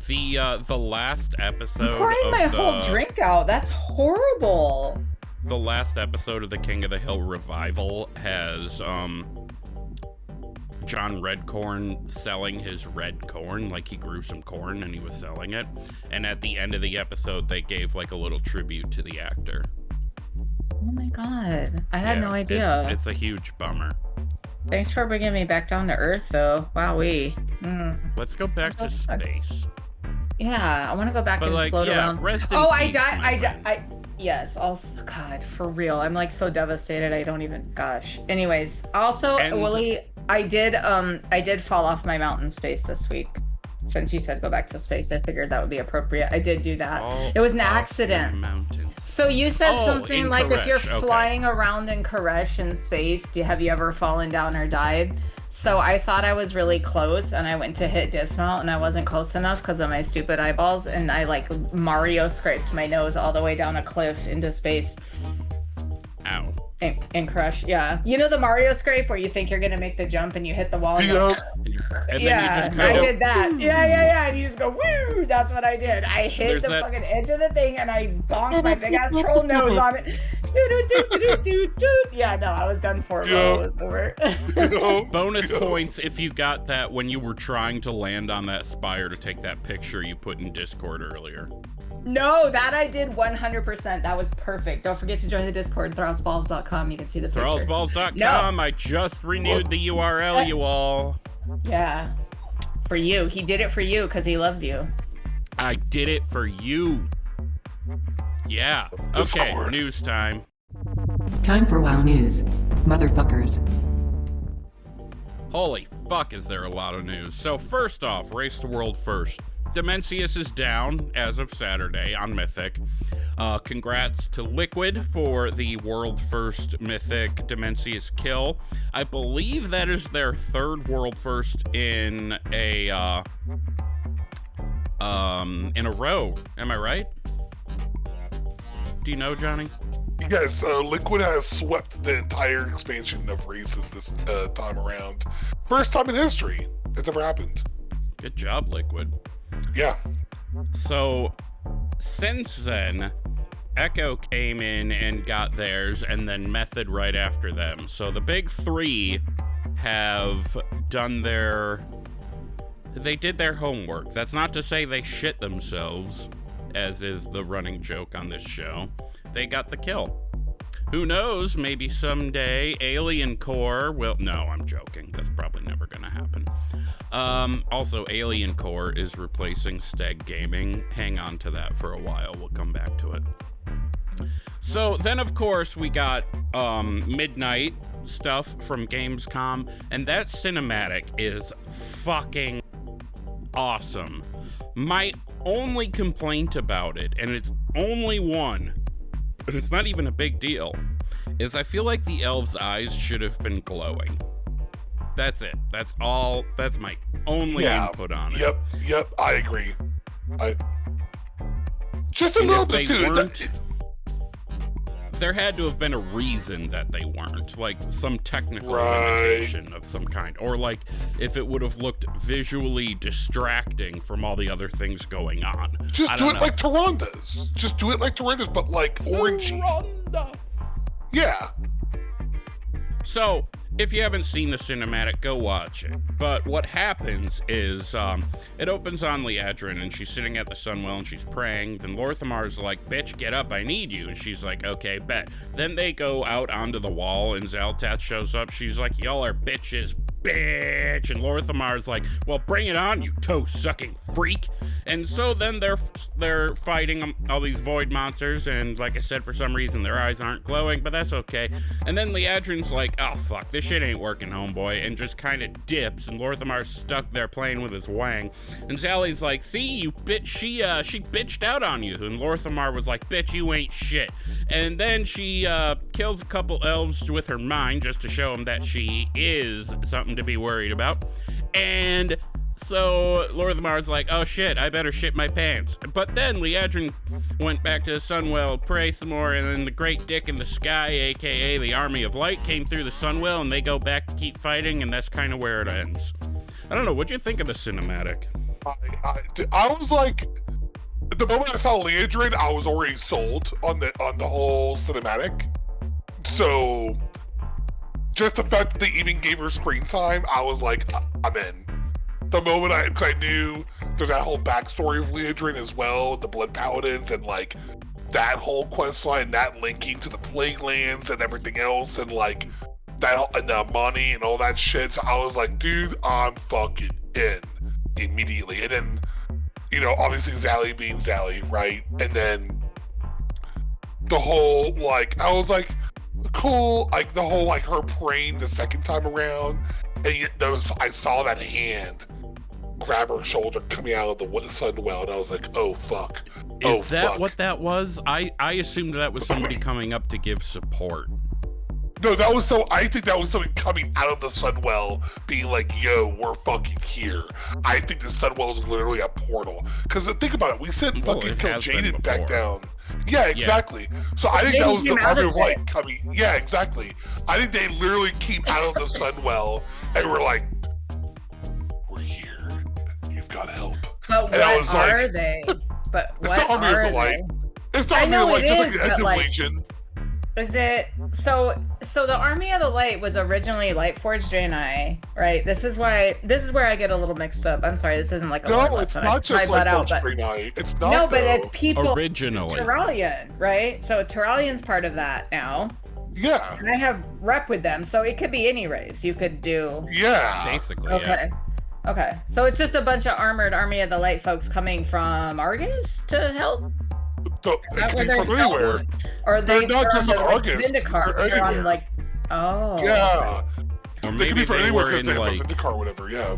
Yeah, the last episode. I'm pouring my whole drink out. That's horrible. The last episode of the King of the Hill revival has John Redcorn selling his red corn, like he grew some corn and he was selling it. And at the end of the episode, they gave like a little tribute to the actor. Oh my God. I had no idea. It's a huge bummer. Thanks for bringing me back down to Earth, though. Wowee. Let's go back to space. Yeah, I want to go back and float around. Rest in peace, I died. Yes, also, God, for real. I'm like so devastated. I don't even, gosh. Anyways, also, Willie, I did fall off my mountain space this week. Since you said go back to space, I figured that would be appropriate. I did do that. It was an accident. So you said something like if you're flying around in Koresh in space, have you ever fallen down or died? So I thought I was really close, and I went to hit dismount, and I wasn't close enough because of my stupid eyeballs, and I like Mario scraped my nose all the way down a cliff into space. Ow. In Crush, yeah. You know the Mario scrape where you think you're gonna make the jump and you hit the wall? And then you just I did that. Yeah. And you just go, woo! That's what I did. I hit fucking edge of the thing and I bonked my big ass troll nose on it. Yeah, no, I was done for. It was over. Bonus points if you got that when you were trying to land on that spire to take that picture you put in Discord earlier. No, that I did 100%. That was perfect. Don't forget to join the Discord, ThrallsBallsPod.com. You can see the picture. ThrallsBalls.com. I just renewed the URL, you all. Yeah. For you. He did it for you because he loves you. I did it for you. Yeah. Okay, Discord. news time. Time for WoW News. Motherfuckers. Holy fuck, is there a lot of news. So first off, Race to World First. Dimensius is down as of Saturday on Mythic. Congrats to Liquid for the world first Mythic Dimensius kill. I believe that is their third world first in a row. Am I right? Do you know, Johnny? Yes, Liquid has swept the entire expansion of races this time around. First time in history it's ever happened. Good job, Liquid. Yeah. So, since then, Echo came in and got theirs, and then Method right after them. So the big three have done they did their homework. That's not to say they shit themselves, as is the running joke on this show. They got the kill. Who knows, maybe someday Alien Core will... No, I'm joking. That's probably never gonna happen. Also, Alien Core is replacing Steg Gaming. Hang on to that for a while. We'll come back to it. So then, of course, we got Midnight stuff from Gamescom, and that cinematic is fucking awesome. My only complaint about it, and it's only one, but it's not even a big deal, is I feel like the elves' eyes should have been glowing. That's it. That's all. That's my only input on it. Yep, I agree. Just a little bit too. There had to have been a reason that they weren't, like some technical limitation of some kind, or like if it would have looked visually distracting from all the other things going on. Just do it like Tyrannus. Just do it like Tyrannus, but like orangey. Yeah. So, if you haven't seen the cinematic, go watch it. But what happens is, it opens on Liadrin, and she's sitting at the Sunwell, and she's praying. Then Lorthamar's like, bitch, get up, I need you. And she's like, okay, bet. Then they go out onto the wall, and Xal'atath shows up. She's like, y'all are bitches, bitch. And Lorthamar's like, well, bring it on, you toe-sucking freak. And so then they're fighting all these void monsters, and like I said, for some reason, their eyes aren't glowing, but that's okay. And then Liadrin's like, oh, fuck, this shit ain't working, homeboy, and just kind of dips, and Lorthamar's stuck there playing with his wang. And Sally's like, see, you bitch, she bitched out on you. And Lorthamar was like, bitch, you ain't shit. And then she kills a couple elves with her mind just to show him that she is something to be worried about. And so Lorthamar's like, oh shit, I better shit my pants. But then Liadrin went back to the Sunwell, pray some more, and then the Great Dick in the Sky, aka the Army of Light, came through the Sunwell, and they go back to keep fighting, and that's kind of where it ends. I don't know, what'd you think of the cinematic? I was like, the moment I saw Liadrin, I was already sold on the whole cinematic. So, just the fact that they even gave her screen time, I was like, I'm in. The moment I knew there's that whole backstory of Liadrin as well, the Blood Paladins, and like that whole quest line, that linking to the Plague Lands and everything else, and like that and the money and all that shit. So I was like, dude, I'm fucking in immediately. And then, you know, obviously Zally being Zally, right? And then the whole like, I was like, cool, like the whole like her praying the second time around, and yet I saw that hand grab her shoulder coming out of the Sunwell, and I was like, oh fuck. Is that what that was? I assumed that was somebody coming up to give support. No, I think that was somebody coming out of the Sunwell being like, yo, we're fucking here. I think the Sunwell is literally a portal. Because think about it, we sent fucking Jaden back down. Yeah, exactly. Yeah. So I think that was the Army of Light coming. Yeah, exactly. I think they literally came out of the Sunwell and were like, we're here. You've got help. But and I was are they? But what it's the Army of the Light. It's the Army of the Light, just like the End of Legion. Is it so the Army of the Light was originally Lightforged Draenei, right? This is where I get a little mixed up. I'm sorry, this isn't like a no, it's not just Lightforged Draenei. It's not. No, but it's people originally Thrallian, right? So Thrallian's part of that now. Yeah. And I have rep with them, so it could be any race. You could do. Yeah. Basically. Okay. Yeah. Okay. So it's just a bunch of armored Army of the Light folks coming from Argus to help. So Is it that can where be they're from anywhere. spelled? Or They're not just on on the, Argus, Vindicart. they're They're on anywhere. like, oh. Yeah. Or They maybe can be from they anywhere were because in they have like a Vindicar or whatever, yeah.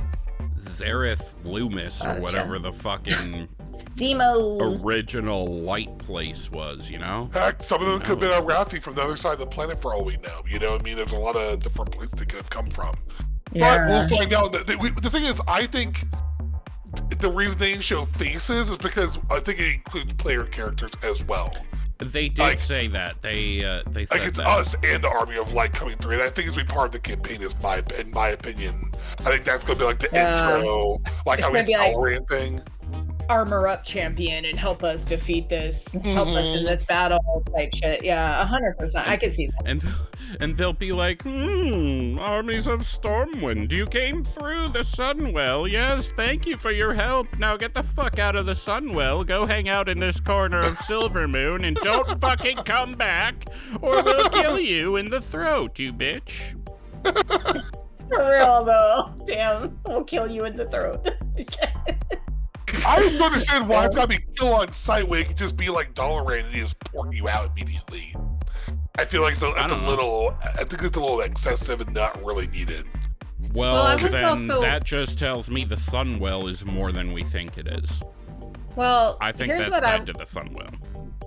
Zareth Loomis or Gotcha. whatever the fucking Demos. original light place was, you know? Heck, some of them could have been Arathi from the other side of the planet for all we know. You know what I mean? There's a lot of different places they could have come from. But we'll find out. The thing is, I think the reason they didn't show faces is because I think it includes player characters as well. They did say that. They said like it's that. us and the Army of Light coming through, and I think it's be part of the campaign. In my opinion, I think that's gonna be like the intro, like how we had the Elran thing. Armor up, champion, and help us defeat this. Help us in this battle, type shit. Yeah, 100%. I can see that. And they'll be like, armies of Stormwind, you came through the Sunwell. Yes, thank you for your help. Now get the fuck out of the Sunwell. Go hang out in this corner of Silvermoon and don't fucking come back, or we'll kill you in the throat, you bitch. For real, though. Damn, we'll kill you in the throat. I just don't understand why it's gotta be kill on sight when it can just be like Dalaran and he just port you out immediately. I feel like I think it's a little excessive and not really needed. Well then that just tells me the Sunwell is more than we think it is. Well, I think that's tied to the Sunwell.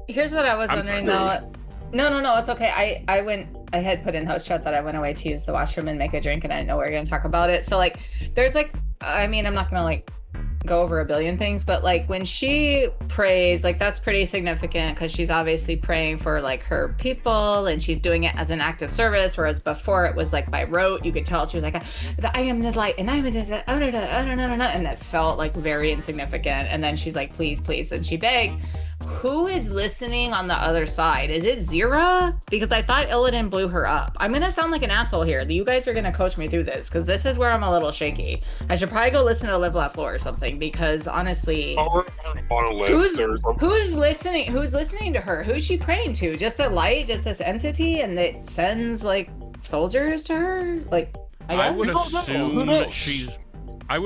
Here's what I was wondering though. No, it's okay. I had put in host chat that I went away to use the washroom and make a drink and I didn't know we were gonna talk about it. So like, there's like, I mean, I'm not gonna like go over a billion things, but like when she prays, like that's pretty significant because she's obviously praying for like her people and she's doing it as an act of service, whereas before it was like by rote. You could tell she was like, I am the light and I'm the and that felt like very insignificant. And then she's like, please, and she begs. Who is listening on the other side? Is it Zira? Because I thought Illidan blew her up. I'm gonna sound like an asshole here. You guys are gonna coach me through this because this is where I'm a little shaky. I should probably go listen to Live Laugh Lore or something because honestly, who's listening? Who's listening to her? Who's she praying to? Just the light? Just this entity? And it sends like soldiers to her? Like I would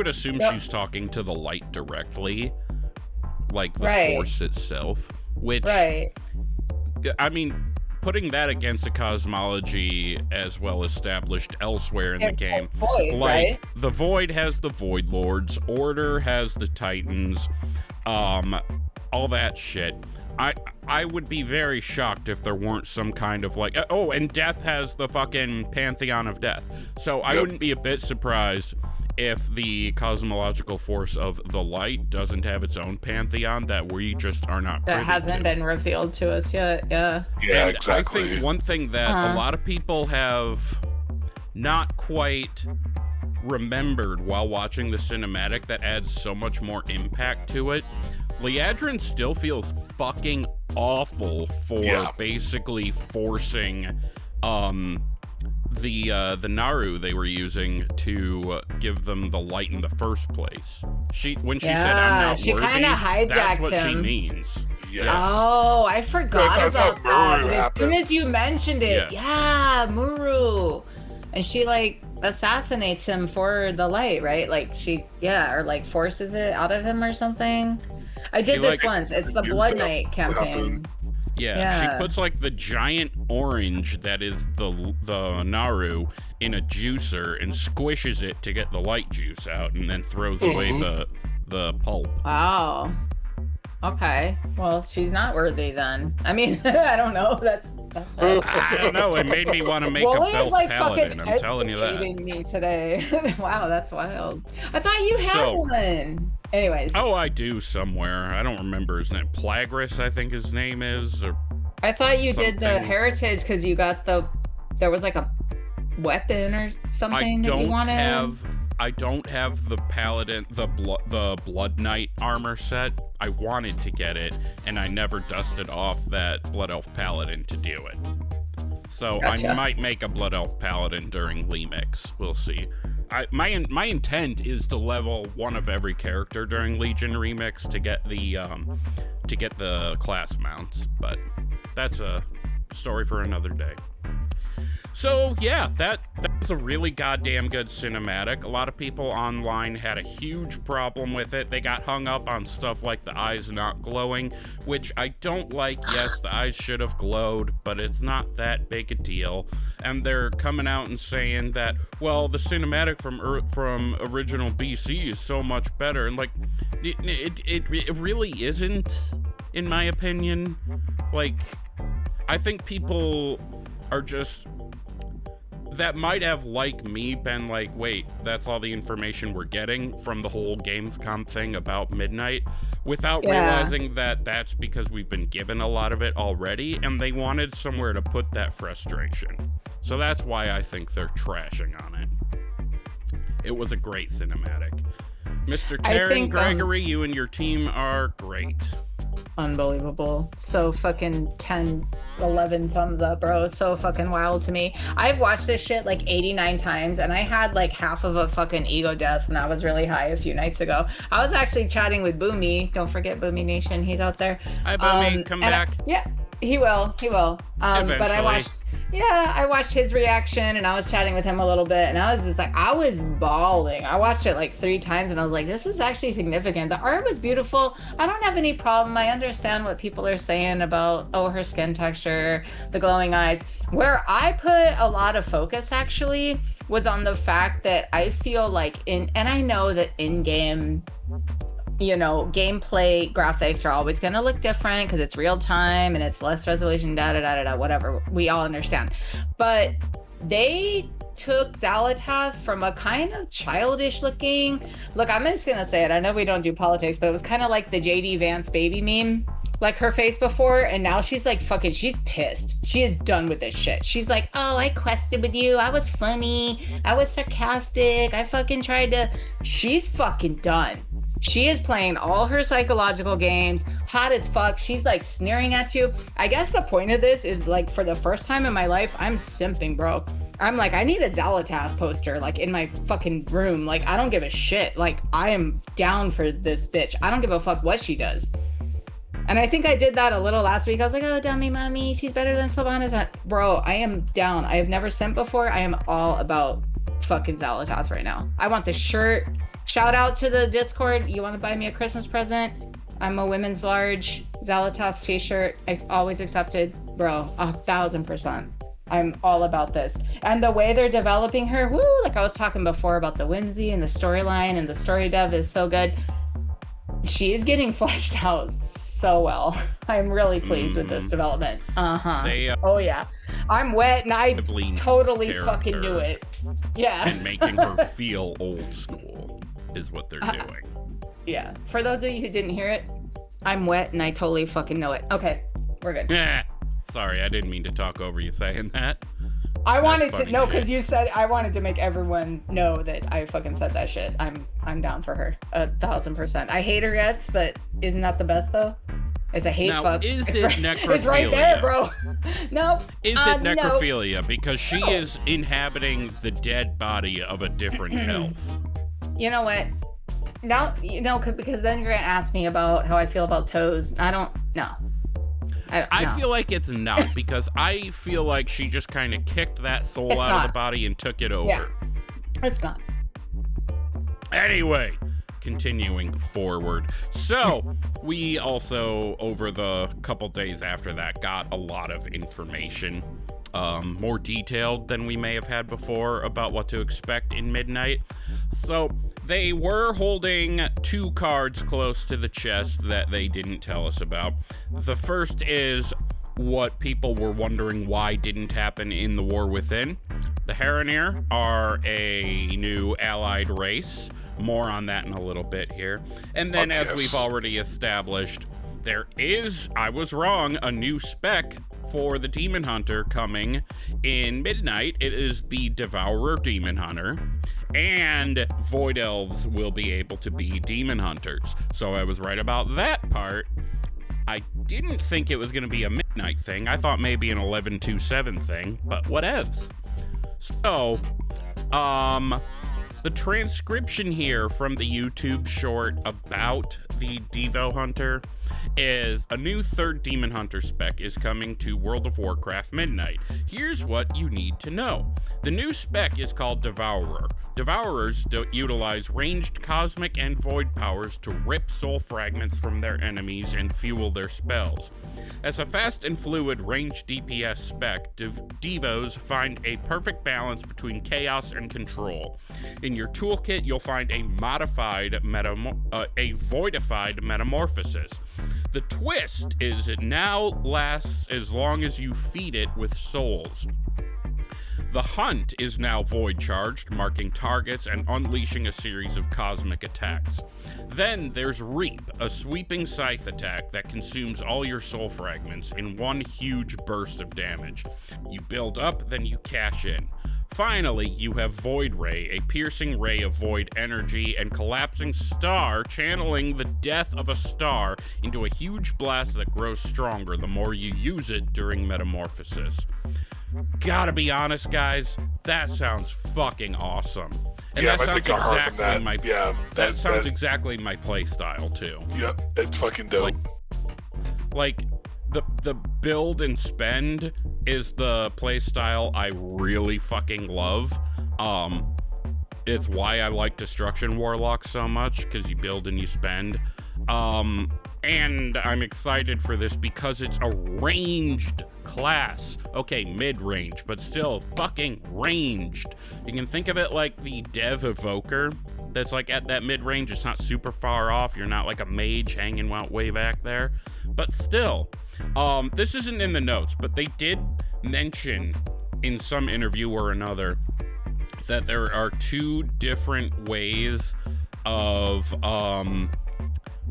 assume she's talking to the light directly. Like the Force itself, which, I mean, putting that against a cosmology as well established elsewhere in the game, the Void has the Void Lords, Order has the Titans, all that shit. I would be very shocked if there weren't some kind of like, and Death has the fucking Pantheon of Death. So I wouldn't be a bit surprised if the cosmological force of the light doesn't have its own pantheon that we just are not privy that hasn't been revealed to us yet. Yeah, exactly. I think one thing that a lot of people have not quite remembered while watching the cinematic that adds so much more impact to it, Liadrin still feels fucking awful for basically forcing the Naru they were using to give them the light in the first place. When she said I'm not worthy, kinda hijacked that's what him. she means. Yes. Oh, I forgot about that. As soon as you mentioned it, Muru. And she like assassinates him for the light, right? Like or like forces it out of him or something. I did this once. It's the Blood Knight campaign. Yeah, she puts like the giant orange that is the Naru in a juicer and squishes it to get the light juice out, and then throws away the pulp. Wow. Okay. Well, she's not worthy then. I mean, I don't know. That's right. I don't know. It made me want to make a Belf Paladin. I'm telling you that. Me today. Wow, that's wild. I thought you had one. Anyways. Oh, I do somewhere. I don't remember his name. Plagris, I think his name is. Or I thought you did the heritage because you got there was like a weapon or something that you wanted. I don't have the Paladin, the Blood Knight armor set. I wanted to get it, and I never dusted off that Blood Elf Paladin to do it. So I might make a Blood Elf Paladin during Lemix. We'll see. My intent is to level one of every character during Legion Remix to get the class mounts, but that's a story for another day. So yeah, that's a really goddamn good cinematic. A lot of people online had a huge problem with it. They got hung up on stuff like the eyes not glowing, which I don't like. Yes, the eyes should have glowed, but it's not that big a deal. And they're coming out and saying that, well, the cinematic from original BC is so much better. And like, it really isn't, in my opinion. Like, I think people are just, that might have, like me, been like, wait, that's all the information we're getting from the whole Gamescom thing about Midnight, without realizing that that's because we've been given a lot of it already, and they wanted somewhere to put that frustration. So that's why I think they're trashing on it. It was a great cinematic. Mr. Taryn Gregory, you and your team are great. Unbelievable. So fucking 10, 11 thumbs up, bro. So fucking wild to me. I've watched this shit like 89 times, and I had like half of a fucking ego death when I was really high a few nights ago. I was actually chatting with Boomy. Don't forget Boomy Nation. He's out there. Hi, Boomy. Come back. Yeah, he will. Eventually. But I watched his reaction, and I was chatting with him a little bit, and I was just like, I was bawling. I watched it like 3 times, and I was like, this is actually significant. The art was beautiful. I don't have any problem. I understand what people are saying about, oh, her skin texture, the glowing eyes. Where I put a lot of focus actually was on the fact that I feel like and I know that in-game, you know, gameplay graphics are always going to look different because it's real time and it's less resolution, whatever. We all understand. But they took Xalatath from a kind of childish looking, look, I'm just going to say it. I know we don't do politics, but it was kind of like the JD Vance baby meme, like her face before. And now she's like, fucking, she's pissed. She is done with this shit. She's like, oh, I quested with you. I was funny. I was sarcastic. I fucking tried to, she's fucking done. She is playing all her psychological games, hot as fuck. She's like sneering at you. I guess the point of this is like, for the first time in my life, I'm simping, bro. I'm like, I need a Xalatath poster like in my fucking room. Like, I don't give a shit. Like, I am down for this bitch. I don't give a fuck what she does. And I think I did that a little last week. I was like, oh, dummy mommy, she's better than Sylvanas. Bro, I am down. I have never simped before. I am all about fucking Xalatath right now. I want the shirt. Shout out to the Discord. You want to buy me a Christmas present? I'm a women's large Xalatath t-shirt. I've always accepted. Bro, 1000%. I'm all about this. And the way they're developing her, woo, like I was talking before about the whimsy and the storyline and the story dev is so good. She is getting fleshed out so well. I'm really pleased with this development. Oh yeah. I'm wet and I totally fucking knew it. Yeah. And making her feel old school is what they're doing. Yeah. For those of you who didn't hear it, I'm wet and I totally fucking know it. Okay, we're good. Yeah. Sorry, I didn't mean to talk over you saying that. I wanted to know because you said I wanted to make everyone know that I fucking said that shit. I'm down for her 1000%. I hate her guts, but isn't that the best though? It's a hate now, fuck. Is it necrophilia? It's right there, bro. No. Is it necrophilia? No. Because she is inhabiting the dead body of a different elf. You know what? Now, because then you're gonna ask me about how I feel about toes. I don't know. I feel like it's not, because I feel like she just kind of kicked that soul out of the body and took it over. Yeah, it's not. Anyway, continuing forward. So, we also, over the couple days after that, got a lot of information, more detailed than we may have had before about what to expect in Midnight. So, they were holding 2 cards close to the chest that they didn't tell us about. The first is what people were wondering why didn't happen in the War Within. The Haranir are a new allied race. More on that in a little bit here. And then, as we've already established, there is, I was wrong, a new spec for the Demon Hunter coming in Midnight. It is the Devourer Demon Hunter, and Void Elves will be able to be Demon Hunters. So I was right about that part. I didn't think it was going to be a Midnight thing. I thought maybe an 11/27 thing, but whatevs. So, the transcription here from the YouTube short about the Devo Hunter is a new 3rd Demon Hunter spec is coming to World of Warcraft Midnight. Here's what you need to know. The new spec is called Devourer. Devourers utilize ranged cosmic and void powers to rip soul fragments from their enemies and fuel their spells. As a fast and fluid ranged DPS spec, Devos find a perfect balance between chaos and control. In your toolkit, you'll find a voidified metamorphosis. The twist is it now lasts as long as you feed it with souls. The Hunt is now void charged, marking targets and unleashing a series of cosmic attacks. Then there's Reap, a sweeping scythe attack that consumes all your soul fragments in one huge burst of damage. You build up, then you cash in. Finally, you have Void Ray, a piercing ray of void energy, and Collapsing Star, channeling the death of a star into a huge blast that grows stronger the more you use it during metamorphosis. Gotta be honest, guys, that sounds fucking awesome. And yeah, that sounds exactly exactly my play style too. Yep, it's fucking dope. Like the build and spend is the play style I really fucking love. It's why I like Destruction Warlock so much, because you build and you spend. And I'm excited for this because it's a ranged class. Okay, mid-range, but still fucking ranged. You can think of it like the Dev Evoker that's like at that mid-range. It's not super far off. You're not like a mage hanging out way back there. But still, this isn't in the notes, but they did mention in some interview or another that there are 2 different ways of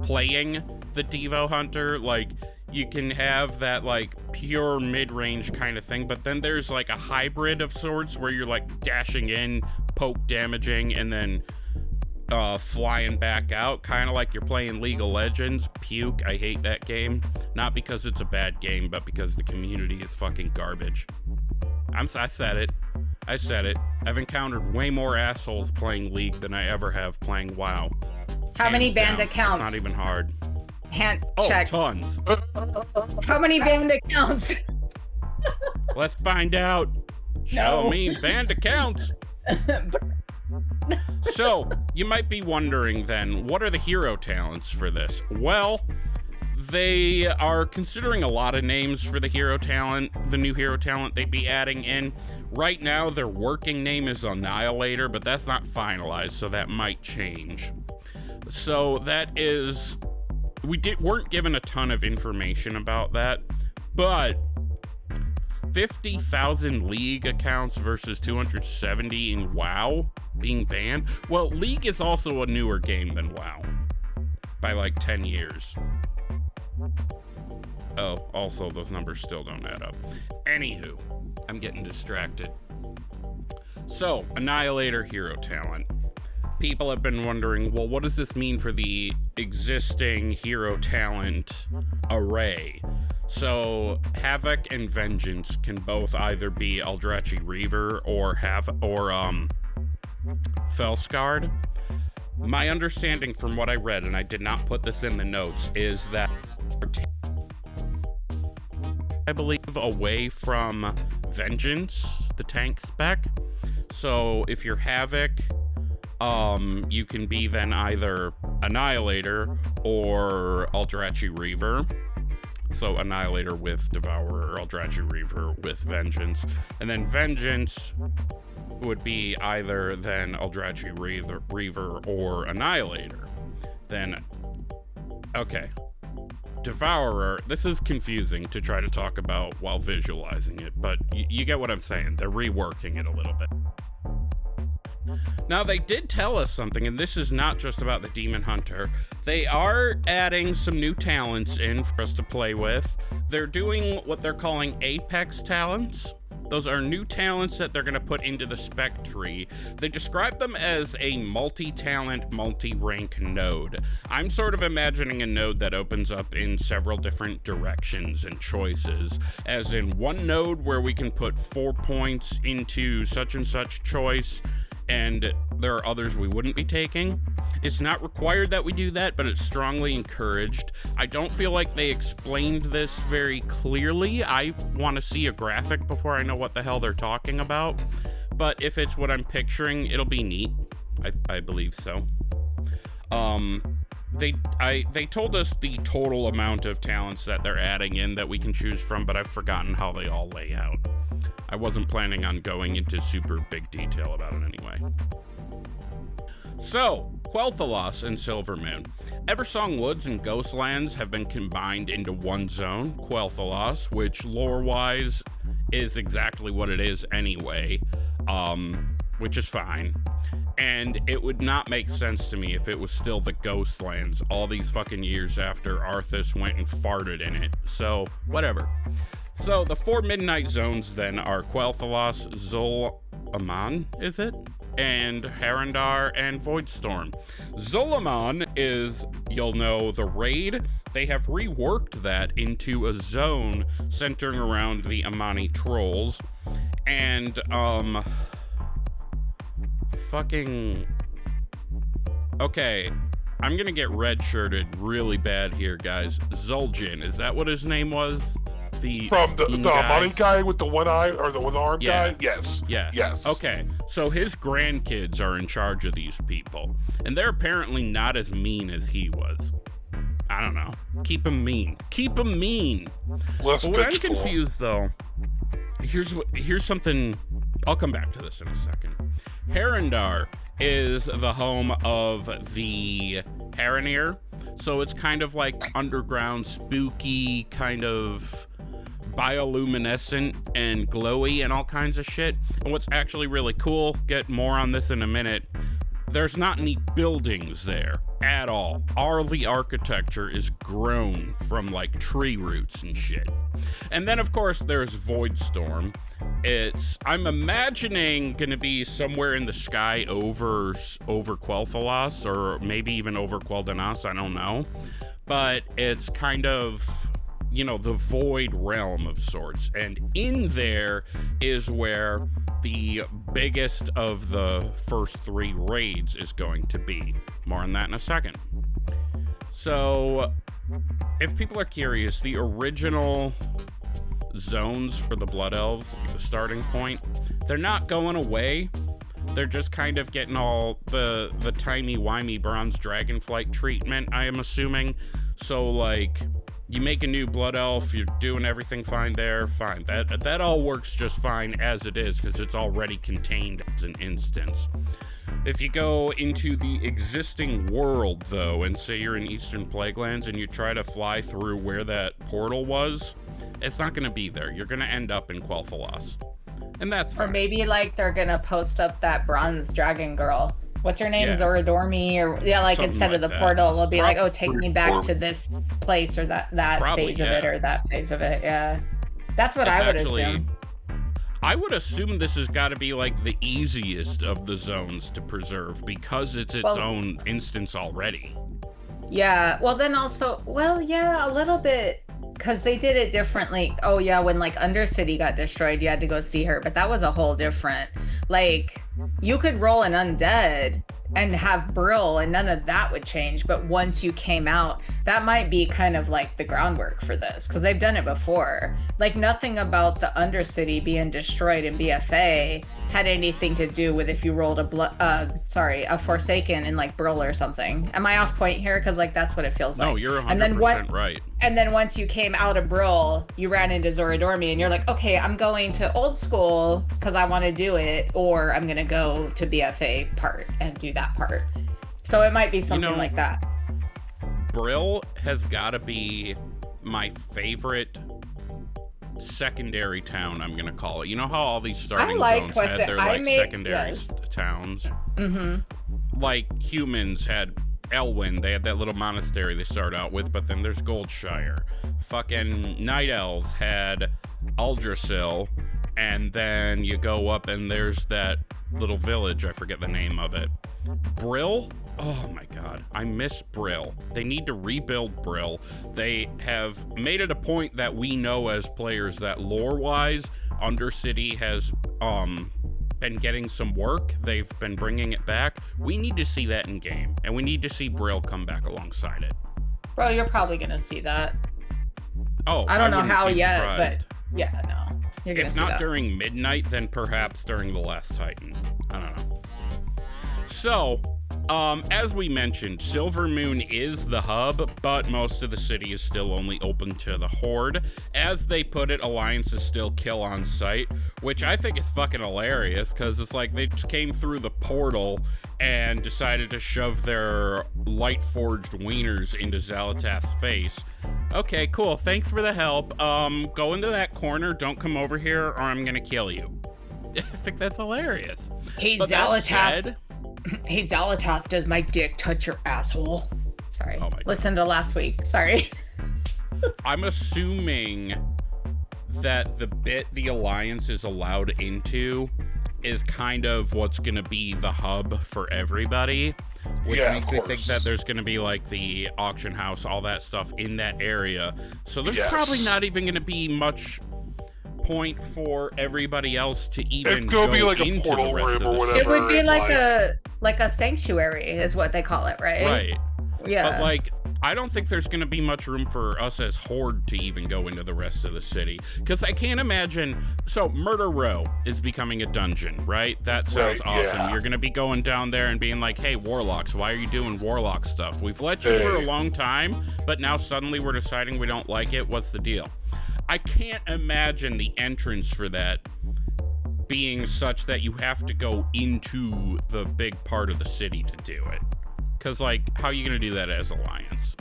playing the Devo Hunter. Like, you can have that like pure mid-range kind of thing, but then there's like a hybrid of sorts where you're like dashing in, poke damaging, and then flying back out, kind of like you're playing League of Legends. Puke, I hate that game. Not because it's a bad game, but because the community is fucking garbage. I said it. I've encountered way more assholes playing League than I ever have playing WoW. How many banned accounts? It's not even hard. Check. Tons. How many banned accounts? Let's find out. Show me banned accounts. So, you might be wondering then, what are the hero talents for this? Well, they are considering a lot of names for the hero talent, the new hero talent they'd be adding in. Right now, their working name is Annihilator, but that's not finalized, so that might change. So that is, weren't given a ton of information about that, but 50,000 League accounts versus 270 in WoW being banned. Well, League is also a newer game than WoW by like 10 years. Oh, also those numbers still don't add up. Anywho, I'm getting distracted. So, Annihilator hero talent. People have been wondering, well, what does this mean for the existing hero talent array? So, Havoc and Vengeance can both either be Eldrachi Reaver or Felscard. My understanding from what I read, and I did not put this in the notes, is that I believe away from Vengeance, the tank spec. So if you're Havoc, you can be then either Annihilator or Eldrachi Reaver. So Annihilator with Devourer, Eldrachi Reaver with Vengeance. And then Vengeance would be either then Eldrachi Reaver or Annihilator. Then, okay. Devourer, this is confusing to try to talk about while visualizing it, but you get what I'm saying. They're reworking it a little bit. Now, they did tell us something, and this is not just about the Demon Hunter. They are adding some new talents in for us to play with. They're doing what they're calling Apex talents. Those are new talents that they're going to put into the spec tree. They describe them as a multi-talent, multi-rank node. I'm sort of imagining a node that opens up in several different directions and choices, as in one node where we can put 4 points into such and such choice, and there are others we wouldn't be taking. It's not required that we do that, but it's strongly encouraged. I don't feel like they explained this very clearly. I want to see a graphic before I know what the hell they're talking about. But if it's what I'm picturing, it'll be neat. I believe so. They told us the total amount of talents that they're adding in that we can choose from, but I've forgotten how they all lay out. I wasn't planning on going into super big detail about it anyway. So, Quel'Thalas and Silvermoon. Eversong Woods and Ghostlands have been combined into one zone, Quel'Thalas, which lore-wise is exactly what it is anyway, which is fine. And it would not make sense to me if it was still the Ghostlands all these fucking years after Arthas went and farted in it. So, whatever. So, the 4 midnight zones then are Quel'Thalas, Zul-Aman, is it? And Haranir and Voidstorm. Zul-Aman is, you'll know, the raid. They have reworked that into a zone centering around the Amani trolls. And, okay, I'm gonna get red-shirted really bad here, guys. Zul'jin, is that what his name was? From the Amani guy with the one eye, or the one arm guy? Yes. Yeah. Yes. Okay, so his grandkids are in charge of these people, and they're apparently not as mean as he was. I don't know. Keep him mean. Keep him mean. Less But what I'm vengeful. confused, though, here's something. I'll come back to this in a second. Haranir is the home of the Haranir, so it's kind of like underground, spooky, kind of bioluminescent and glowy and all kinds of shit. And what's actually really cool, get more on this in a minute, there's not any buildings there at all. All the architecture is grown from like tree roots and shit. And then of course there's Voidstorm. It's, I'm imagining, gonna be somewhere in the sky over Quel'Thalas, or maybe even over Quel'Danas, I don't know. But it's kind of, you know, the void realm of sorts. And in there is where the biggest of the first 3 raids is going to be. More on that in a second. So, if people are curious, the original zones for the Blood Elves, the starting point, they're not going away. They're just kind of getting all the timey-wimey bronze dragonflight treatment, I am assuming. So, like, you make a new Blood Elf, you're doing everything fine there, fine. That all works just fine as it is, because it's already contained as an instance. If you go into the existing world, though, and say you're in Eastern Plaguelands and you try to fly through where that portal was, it's not going to be there. You're going to end up in Quel'Thalas. And that's fine. Or maybe, like, they're going to post up that bronze dragon girl. What's her name? Yeah. Zoradormi? Or, yeah, like, something instead like of the that. Portal, it'll be like, oh, take me back to this place, or that Probably, phase of it, or that phase of it, yeah. That's what I would assume. I would assume this has got to be like the easiest of the zones to preserve, because it's its own instance already. Yeah, well then also, yeah, a little bit, because they did it differently. Oh yeah, when like Undercity got destroyed, you had to go see her, but that was a whole different, like, you could roll an undead and have Brill and none of that would change, but once you came out, that might be kind of like the groundwork for this, because they've done it before. Like, nothing about the Undercity being destroyed in BFA had anything to do with if you rolled a Forsaken in like Brill or something. Am I off point here? Because like that's what it feels like. No, you're 100% right. And then once you came out of Brill, you ran into Zoradormi and you're like, okay, I'm going to old school because I want to do it, or I'm going to go to BFA part and do that part. So it might be something like that. Brill has got to be my favorite secondary town, I'm gonna call it. You know how all these starting zones had their secondary towns? Mm-hmm. Like humans had Elwyn, they had that little monastery they start out with, but then there's Goldshire. Fucking Night Elves had Aldrassil, and then you go up and there's that little village, I forget the name of it. Brill? Oh my god, I miss Brill. They need to rebuild Brill. They have made it a point that we know as players that lore-wise, Undercity has been getting some work. They've been bringing it back. We need to see that in game, and we need to see Brill come back alongside it. Bro, you're probably gonna see that. Oh, I don't know wouldn't how be yet, surprised. but yeah, no. You're gonna If see not that. during midnight, then perhaps during the Last Titan. I don't know. So, as we mentioned, Silvermoon is the hub, but most of the city is still only open to the Horde. As they put it, alliances still kill on sight, which I think is fucking hilarious, because it's like they just came through the portal and decided to shove their light-forged wieners into Xalatath's face. Okay, cool, thanks for the help. Go into that corner, don't come over here, or I'm gonna kill you. I think that's hilarious. Hey, But that said- Hey, Xalatath, does my dick touch your asshole? Sorry. Oh my God. Listen to last week. Sorry. I'm assuming that the bit the Alliance is allowed into is kind of what's going to be the hub for everybody, which Yeah, makes of me course. think that there's going to be like the auction house, all that stuff in that area. So there's Yes. probably not even going to be much point for everybody else to even It's gonna be like a into portal the rest room of or the whatever. It would be and, like a sanctuary is what they call it, right? Right. Yeah. But like, I don't think there's going to be much room for us as Horde to even go into the rest of the city. Because I can't imagine... So, Murder Row is becoming a dungeon, right? That sounds Right, awesome. yeah. You're going to be going down there and being like, hey, Warlocks, why are you doing Warlock stuff? We've let you for a Hey. long time, but now suddenly we're deciding we don't like it. What's the deal? I can't imagine the entrance for that being such that you have to go into the big part of the city to do it. Because, like, how are you going to do that as Alliance?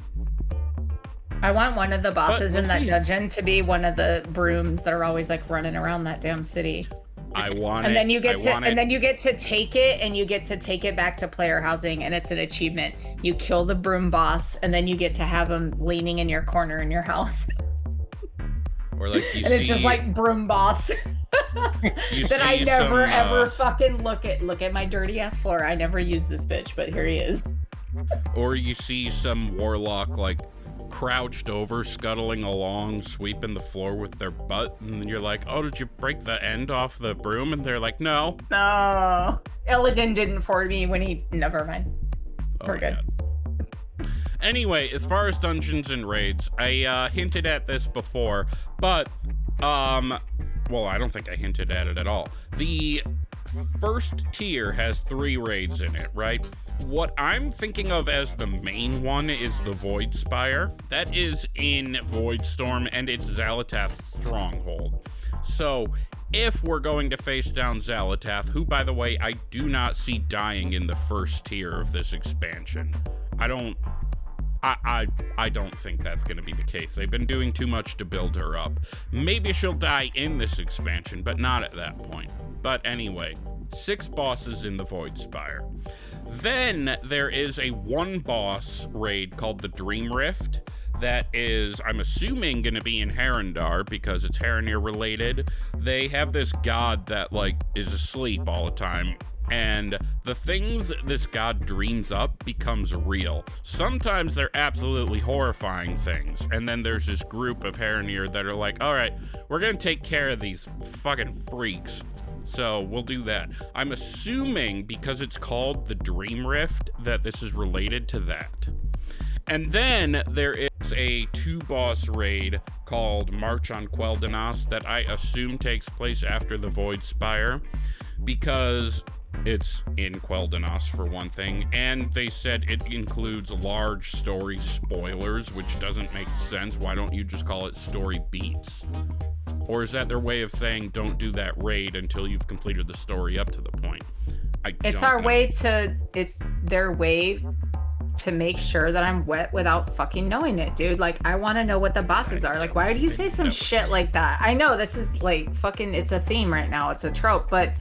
I want one of the bosses we'll in that see. dungeon to be one of the brooms that are always like running around that damn city. I want And it. then you I get to want it. and then you get to take it and you get to take it back to player housing and it's an achievement. You kill the broom boss and then you get to have him leaning in your corner in your house. Or like you And see, it's just like broom boss. you that I see never some, ever fucking look at my dirty ass floor. I never use this bitch, but here he is. or you see some warlock like crouched over, scuttling along, sweeping the floor with their butt, and then you're like, oh, did you break the end off the broom? And they're like, no. No. Illidan didn't for me when he never mind. We're good. God. Anyway, as far as dungeons and raids, I hinted at this before, but well, I don't think I hinted at it at all. The first tier has 3 raids in it, right? What I'm thinking of as the main one is the Void Spire. That is in Voidstorm, and it's Xalatath's stronghold. So, if we're going to face down Xalatath, who, by the way, I do not see dying in the first tier of this expansion. I don't think that's going to be the case. They've been doing too much to build her up. Maybe she'll die in this expansion, but not at that point. But anyway, 6 bosses in the Void Spire. Then there is a 1-boss raid called the Dream Rift that is, I'm assuming, going to be in Haranir because it's Haranir related. They have this god that, like, is asleep all the time. And the things this god dreams up becomes real. Sometimes they're absolutely horrifying things. And then there's this group of Haranir that are like, all right, we're going to take care of these fucking freaks. So we'll do that. I'm assuming because it's called the Dream Rift that this is related to that. And then there is a 2-boss raid called March on Quel'Danas that I assume takes place after the Void Spire because it's in Quel'Danas for one thing, and they said it includes large story spoilers, which doesn't make sense. Why don't you just call it story beats? Or is that their way of saying don't do that raid until you've completed the story up to the point? It's their way to make sure that I'm wet without fucking knowing it, dude. Like, I want to know what the bosses are. Like, why do you say some shit like that? I know this is like fucking, it's a theme right now. It's a trope, but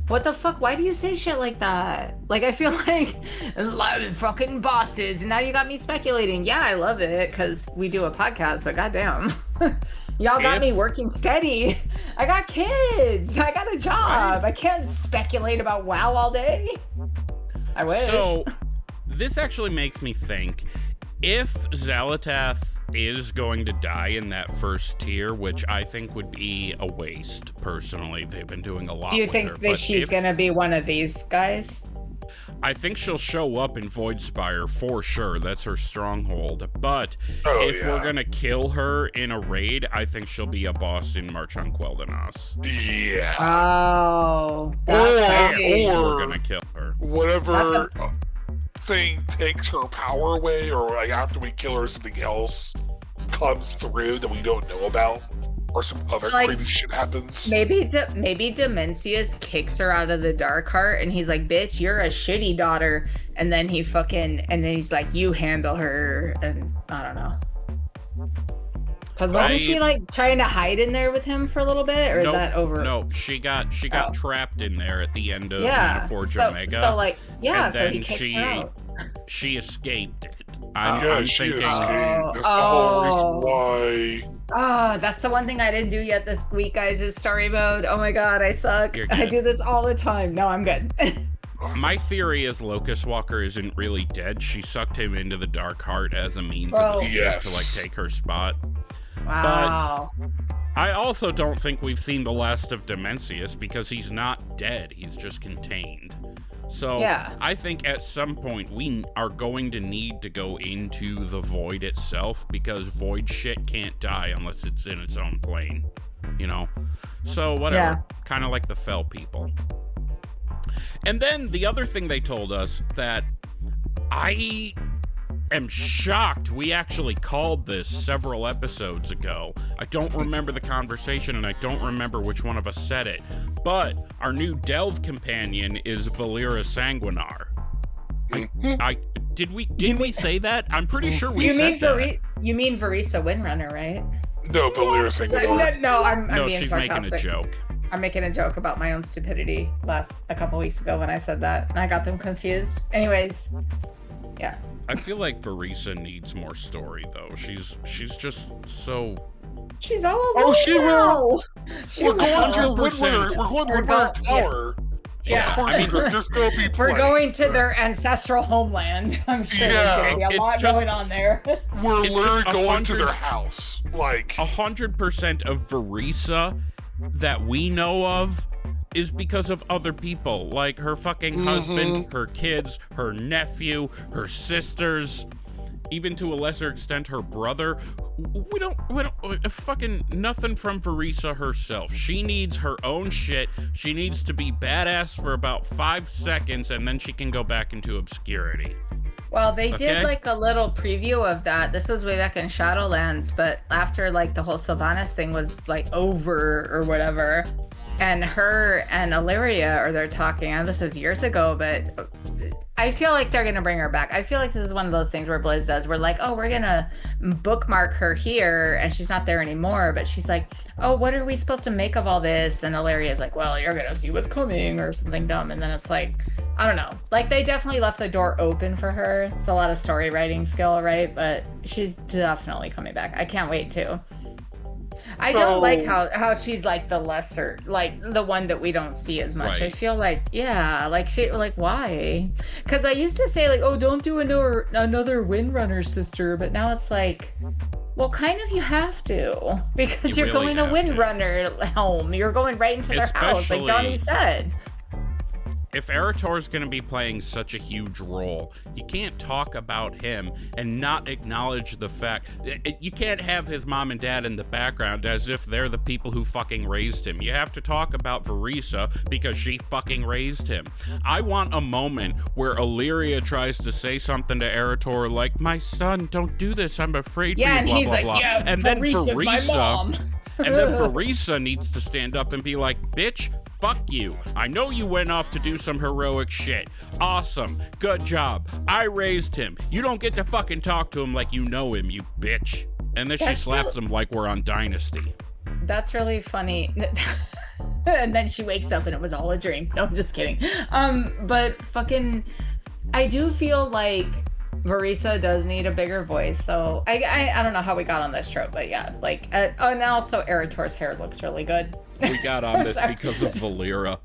what the fuck? Why do you say shit like that? Like, I feel like a lot of fucking bosses, and now you got me speculating. Yeah, I love it because we do a podcast, but goddamn. Y'all got me working steady. I got kids. I got a job. I can't speculate about WoW all day. I wish. So, this actually makes me think, if Xalatath is going to die in that first tier, which I think would be a waste, personally. They've been doing a lot. Do you with think her, that she's gonna be one of these guys? I think she'll show up in Voidspire for sure. That's her stronghold. But if we're gonna kill her in a raid, I think she'll be a boss in March on Quel'Danas. Yeah. Oh, or we're gonna kill her. Whatever thing takes her power away, or like after we kill her, something else comes through that we don't know about. Or some other crazy shit happens. Maybe Dimensius kicks her out of the Dark Heart, and he's like, "Bitch, you're a shitty daughter." And then he's like, "You handle her." And I don't know. Because wasn't she like trying to hide in there with him for a little bit, or is that over? No, she got trapped in there at the end of Manaforge Omega. So like, and so he kicks her out. She escaped it. She escaped. That's the whole reason why. Oh, that's the one thing I didn't do yet this week, guys, is story mode. Oh my god, I suck. I do this all the time. No, I'm good. My theory is Locust Walker isn't really dead. She sucked him into the Dark Heart as a means of escape to like take her spot. Wow. But I also don't think we've seen the last of Dimensius because he's not dead. He's just contained. So I think at some point we are going to need to go into the void itself because void shit can't die unless it's in its own plane, you know? So whatever, kind of like the Fell people. And then the other thing they told us that I am shocked we actually called this several episodes ago. I don't remember the conversation and I don't remember which one of us said it, but our new Delve companion is Valera Sanguinar. Did we say that? I'm pretty sure we said that. You mean Verisa Windrunner, right? No, Valera Sanguinar. No, I'm being she's sarcastic. making a joke. I'm making a joke about my own stupidity a couple weeks ago when I said that, and I got them confused. Anyways, yeah. I feel like Verisa needs more story though. She's just so. She's all over. Oh, she will. We're going to Windrunner Tower. Yeah, I mean, just go be. We're going to their ancestral homeland. I'm sure there's going to be a lot going on there. We're literally going to their house. Like 100% of Verisa that we know of is because of other people, like her fucking husband, her kids, her nephew, her sisters, even to a lesser extent her brother. We don't fucking nothing from Verisa herself. She needs her own shit. She needs to be badass for about 5 seconds and then she can go back into obscurity. Well, they did like a little preview of that. This was way back in Shadowlands, but after like the whole Sylvanas thing was like over or whatever, and her and Illyria they're talking, and this is years ago, but I feel like they're gonna bring her back. I feel like this is one of those things where Blizz does. We're like, oh, we're gonna bookmark her here, and she's not there anymore. But she's like, oh, what are we supposed to make of all this? And Illyria's like, well, you're gonna see what's coming, or something dumb. And then it's like, I don't know. Like they definitely left the door open for her. It's a lot of story writing skill, right? But she's definitely coming back. I can't wait to. I don't like how she's like the lesser, like the one that we don't see as much. Right. I feel like, why? Because I used to say like, oh, don't do another Windrunner sister, but now it's like, well, kind of you have to, because you're really going to Windrunner home. You're going right into their house, like Johnnie said. If Arator's going to be playing such a huge role, you can't talk about him and not acknowledge the fact. You can't have his mom and dad in the background as if they're the people who fucking raised him. You have to talk about Verisa because she fucking raised him. I want a moment where Illyria tries to say something to Arator like, my son, don't do this, I'm afraid for you, and blah, he's blah, like, blah. Yeah, and then Verisa's my mom. And then Verisa needs to stand up and be like, bitch, fuck you. I know you went off to do some heroic shit. Awesome. Good job. I raised him. You don't get to fucking talk to him like you know him, you bitch. And then she slaps him like we're on Dynasty. That's really funny. And then she wakes up and it was all a dream. No, I'm just kidding. But fucking, I do feel like Marisa does need a bigger voice, so I don't know how we got on this trope, but yeah, like, and also Arator's hair looks really good. We got on this because of Valeera.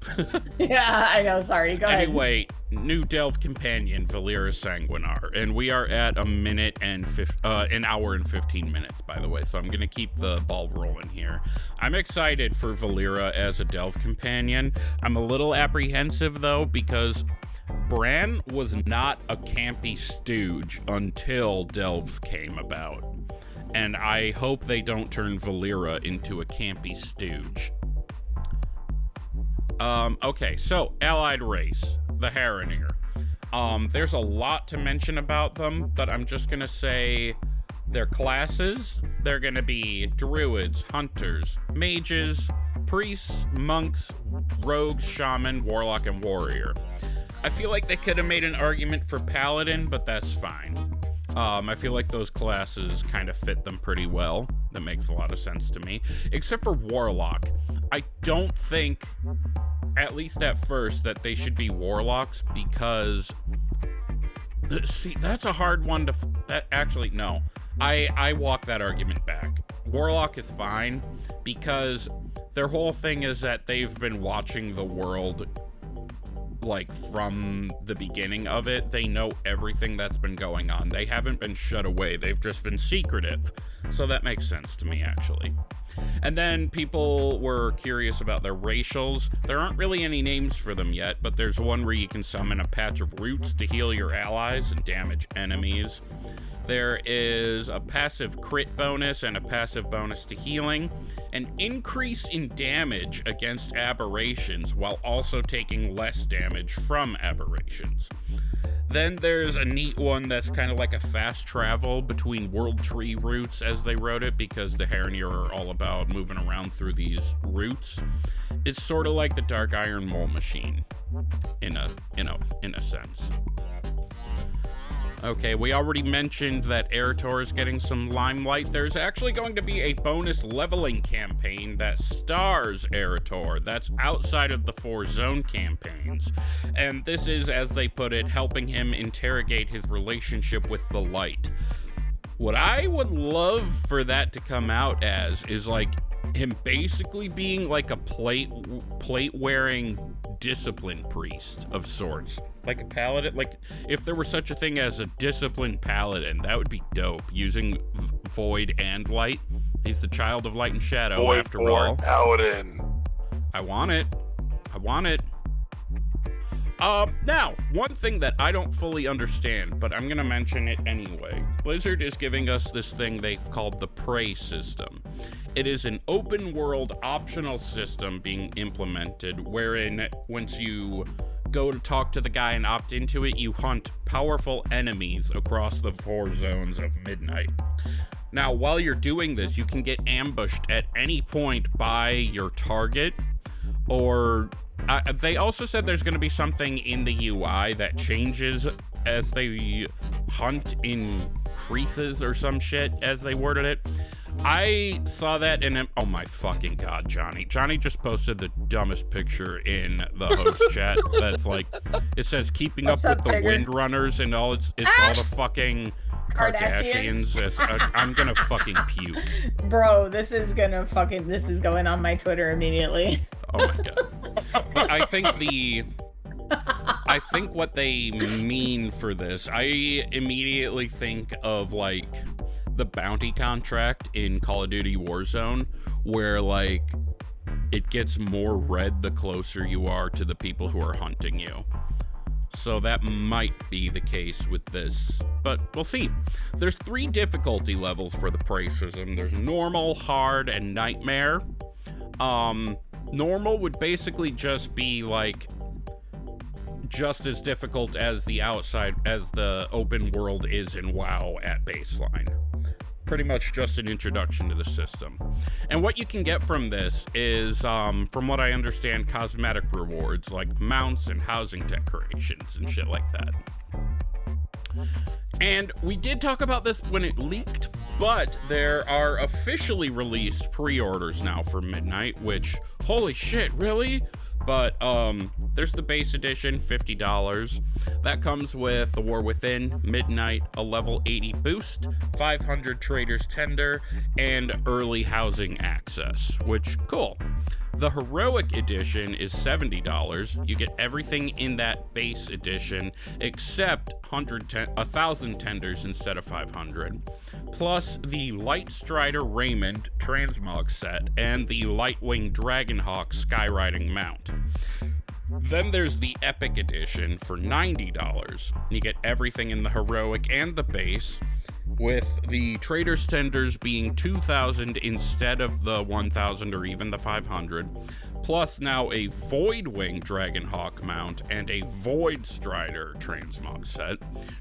Yeah, I know, sorry, go ahead. Anyway, new Delve companion, Valeera Sanguinar, and we are at an hour and 15 minutes, by the way, so I'm gonna keep the ball rolling here. I'm excited for Valeera as a Delve companion. I'm a little apprehensive, though, because Bran was not a campy stooge until Delves came about. And I hope they don't turn Valeera into a campy stooge. Okay, so allied race, the Haranir. There's a lot to mention about them, but I'm just gonna say their classes. They're gonna be druids, hunters, mages, priests, monks, rogues, shaman, warlock, and warrior. I feel like they could have made an argument for paladin, but that's fine. I feel like those classes kind of fit them pretty well. That makes a lot of sense to me. Except for warlock. I don't think, at least at first, that they should be warlocks because... See, that's a hard one to... Actually, no. I walk that argument back. Warlock is fine because their whole thing is that they've been watching the world... like from the beginning of it. They know everything that's been going on. They haven't been shut away. They've just been secretive. So that makes sense to me, actually. And then people were curious about their racials. There aren't really any names for them yet, but there's one where you can summon a patch of roots to heal your allies and damage enemies. There is a passive crit bonus and a passive bonus to healing, an increase in damage against aberrations while also taking less damage from aberrations. Then there's a neat one that's kind of like a fast travel between world tree routes, as they wrote it, because the Haranir are all about moving around through these routes. It's sort of like the Dark Iron Mole Machine, in a sense. Okay, we already mentioned that Arator is getting some limelight. There's actually going to be a bonus leveling campaign that stars Arator. That's outside of the 4 zone campaigns. And this is, as they put it, helping him interrogate his relationship with the light. What I would love for that to come out as is like him basically being like a plate-wearing discipline priest of sorts. Like a paladin, like if there were such a thing as a disciplined paladin, that would be dope, using void and light. He's the child of light and shadow, void after all. Paladin. I want it. Now, one thing that I don't fully understand, but I'm gonna mention it anyway. Blizzard is giving us this thing they've called the Prey system. It is an open world optional system being implemented, wherein once you go to talk to the guy and opt into it, you hunt powerful enemies across the 4 zones of Midnight. Now, while you're doing this, you can get ambushed at any point by your target, or they also said there's going to be something in the UI that changes as they hunt in creases or some shit, as they worded it. I saw that and oh my fucking god, Johnnie just posted the dumbest picture in the host chat. That's like, it says keeping up with the Windrunners and all. It's all the fucking Kardashians. I'm gonna fucking puke. Bro, this is going on my Twitter immediately. Oh my god. But I think what they mean for this, I immediately think of like the bounty contract in Call of Duty Warzone, where like it gets more red the closer you are to the people who are hunting you. So that might be the case with this, but we'll see. There's 3 difficulty levels for the Prey system. There's normal, hard, and nightmare. Normal would basically just be like just as difficult as the open world is in WoW at baseline. Pretty much just an introduction to the system. And what you can get from this is, from what I understand, cosmetic rewards like mounts and housing decorations and shit like that. And we did talk about this when it leaked, but there are officially released pre-orders now for Midnight, which, holy shit, really? But there's the base edition, $50. That comes with The War Within, Midnight, a level 80 boost, 500 Traders Tender, and early housing access, which, cool. The Heroic Edition is $70. You get everything in that base edition except 1,000 tenders instead of 500. Plus the Light Strider Raymond transmog set and the Lightwing Dragonhawk Skyriding mount. Then there's the Epic Edition for $90. You get everything in the Heroic and the base, with the Trader's Tenders being 2,000 instead of the 1,000 or even the 500, plus now a Voidwing Dragonhawk mount and a Void Strider transmog set,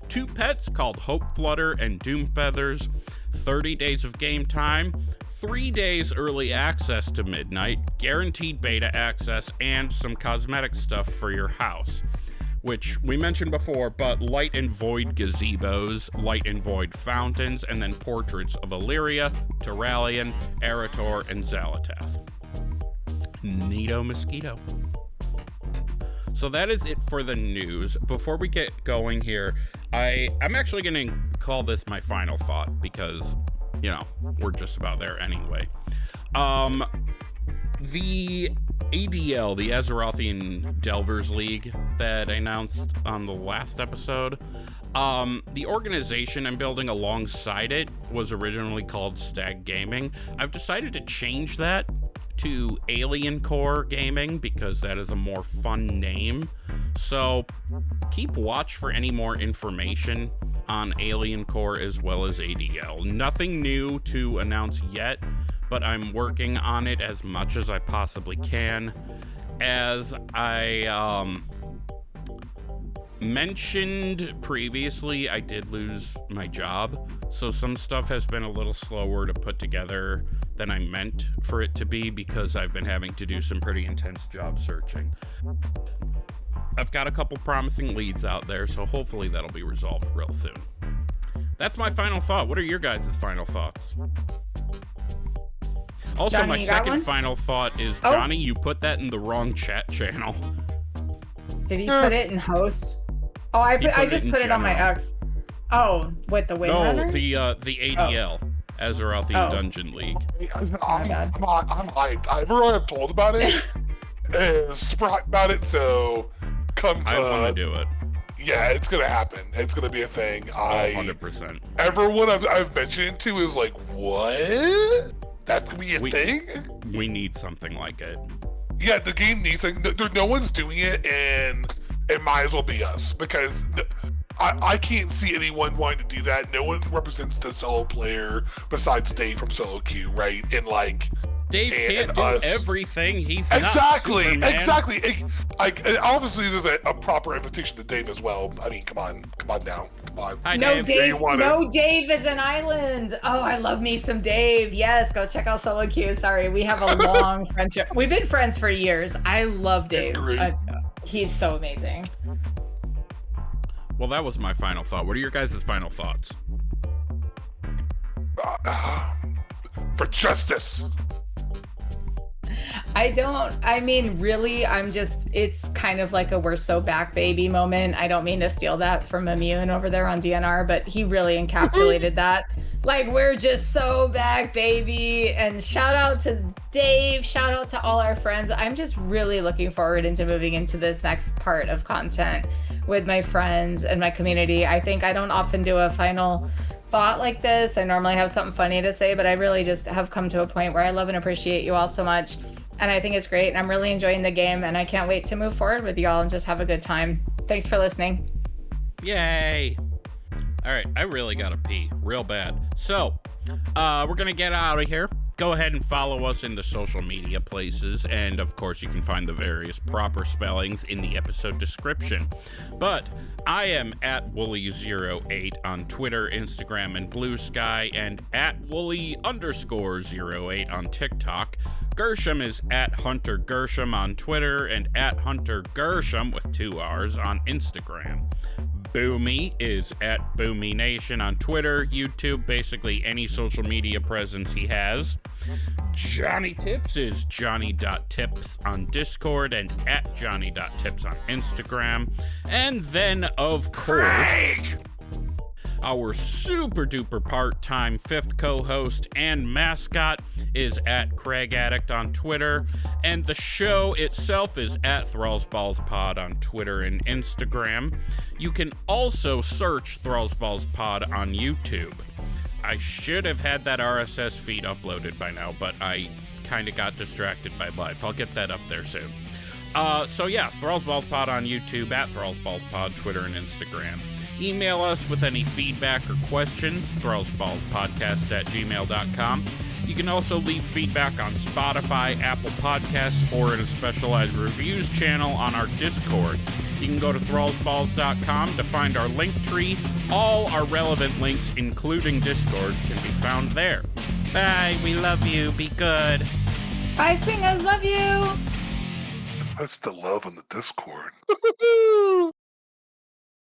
2 pets called Hope Flutter and Doom Feathers, 30 days of game time, 3 days early access to Midnight, guaranteed beta access, and some cosmetic stuff for your house, which we mentioned before, but Light and Void gazebos, Light and Void fountains, and then portraits of Illyria, Tyrallion, Arator, and Xalatath. Neato mosquito. So that is it for the news. Before we get going here, I'm actually going to call this my final thought because, you know, we're just about there anyway. The ADL, the Azerothian Delvers League that I announced on the last episode, the organization I'm building alongside it was originally called Stag Gaming. I've decided to change that to Alien Core Gaming because that is a more fun name. So keep watch for any more information on Alien Core as well as ADL. Nothing new to announce yet, but I'm working on it as much as I possibly can. As I mentioned previously, I did lose my job, so some stuff has been a little slower to put together than I meant for it to be because I've been having to do some pretty intense job searching. I've got a couple promising leads out there, so hopefully that'll be resolved real soon. That's my final thought. What are your guys' final thoughts? Also, Johnnie, my you got second one? final thought is, Johnnie, you put that in the wrong chat channel. Did he put it in host? Oh, I just put it on my X. Oh, with the Windrunners? No, the ADL, Azerothian Dungeon League. I'm hyped. Everyone I've told about it is super hyped about it, so come to... I want to do it. Yeah, it's gonna happen. It's gonna be a thing. 100%. Everyone I've mentioned it to is like, what? That could be a thing? We need something like it. Yeah, the game needs it. No one's doing it, and it might as well be us, because I can't see anyone wanting to do that. No one represents the solo player besides Dave from Solo Q, right? And like... Dave can't do everything. He's exactly, not Superman. exactly. And obviously, there's a proper invitation to Dave as well. I mean, come on now, come on. Hi, No, Dave. Dave is an island. Oh, I love me some Dave. Yes, go check out Solo Q. Sorry, we have a long friendship. We've been friends for years. I love Dave. He's so amazing. Well, that was my final thought. What are your guys' final thoughts? For justice. It's kind of like a we're so back baby moment. I don't mean to steal that from Immune over there on DNR, but he really encapsulated that. Like, we're just so back baby. And shout out to Dave, shout out to all our friends. I'm just really looking forward into moving into this next part of content with my friends and my community. I think I don't often do a final thought like this. I normally have something funny to say, but I really just have come to a point where I love and appreciate you all so much. And I think it's great, and I'm really enjoying the game, and I can't wait to move forward with y'all and just have a good time. Thanks for listening. Yay! All right, I really gotta pee real bad. So, we're gonna get out of here. Go ahead and follow us in the social media places, and of course you can find the various proper spellings in the episode description. But I am at Wooly08 on Twitter, Instagram, and Blue Sky, and at Wooly_08 on TikTok. Gershom is at Hunter Gershom on Twitter, and at Hunter Gershom with 2 R's on Instagram. Boomy is at Boomy Nation on Twitter, YouTube, basically any social media presence he has. Johnny Tips is johnny.tips on Discord and at johnny.tips on Instagram. And then, of course, Craig! our super duper part-time fifth co-host and mascot is at Craig Addict on Twitter, and the show itself is at ThrallsBallsPod on Twitter and Instagram. You can also search ThrallsBallsPod on YouTube. I should have had that RSS feed uploaded by now, but I kind of got distracted by life. I'll get that up there soon. So yeah, ThrallsBallsPod on YouTube, at ThrallsBallsPod, Twitter and Instagram. Email us with any feedback or questions, thrallsballspodcast@gmail.com. You can also leave feedback on Spotify, Apple Podcasts, or in a specialized reviews channel on our Discord. You can go to thrallsballs.com to find our link tree. All our relevant links, including Discord, can be found there. Bye, we love you, be good. Bye, swingers, love you. That's the love on the Discord.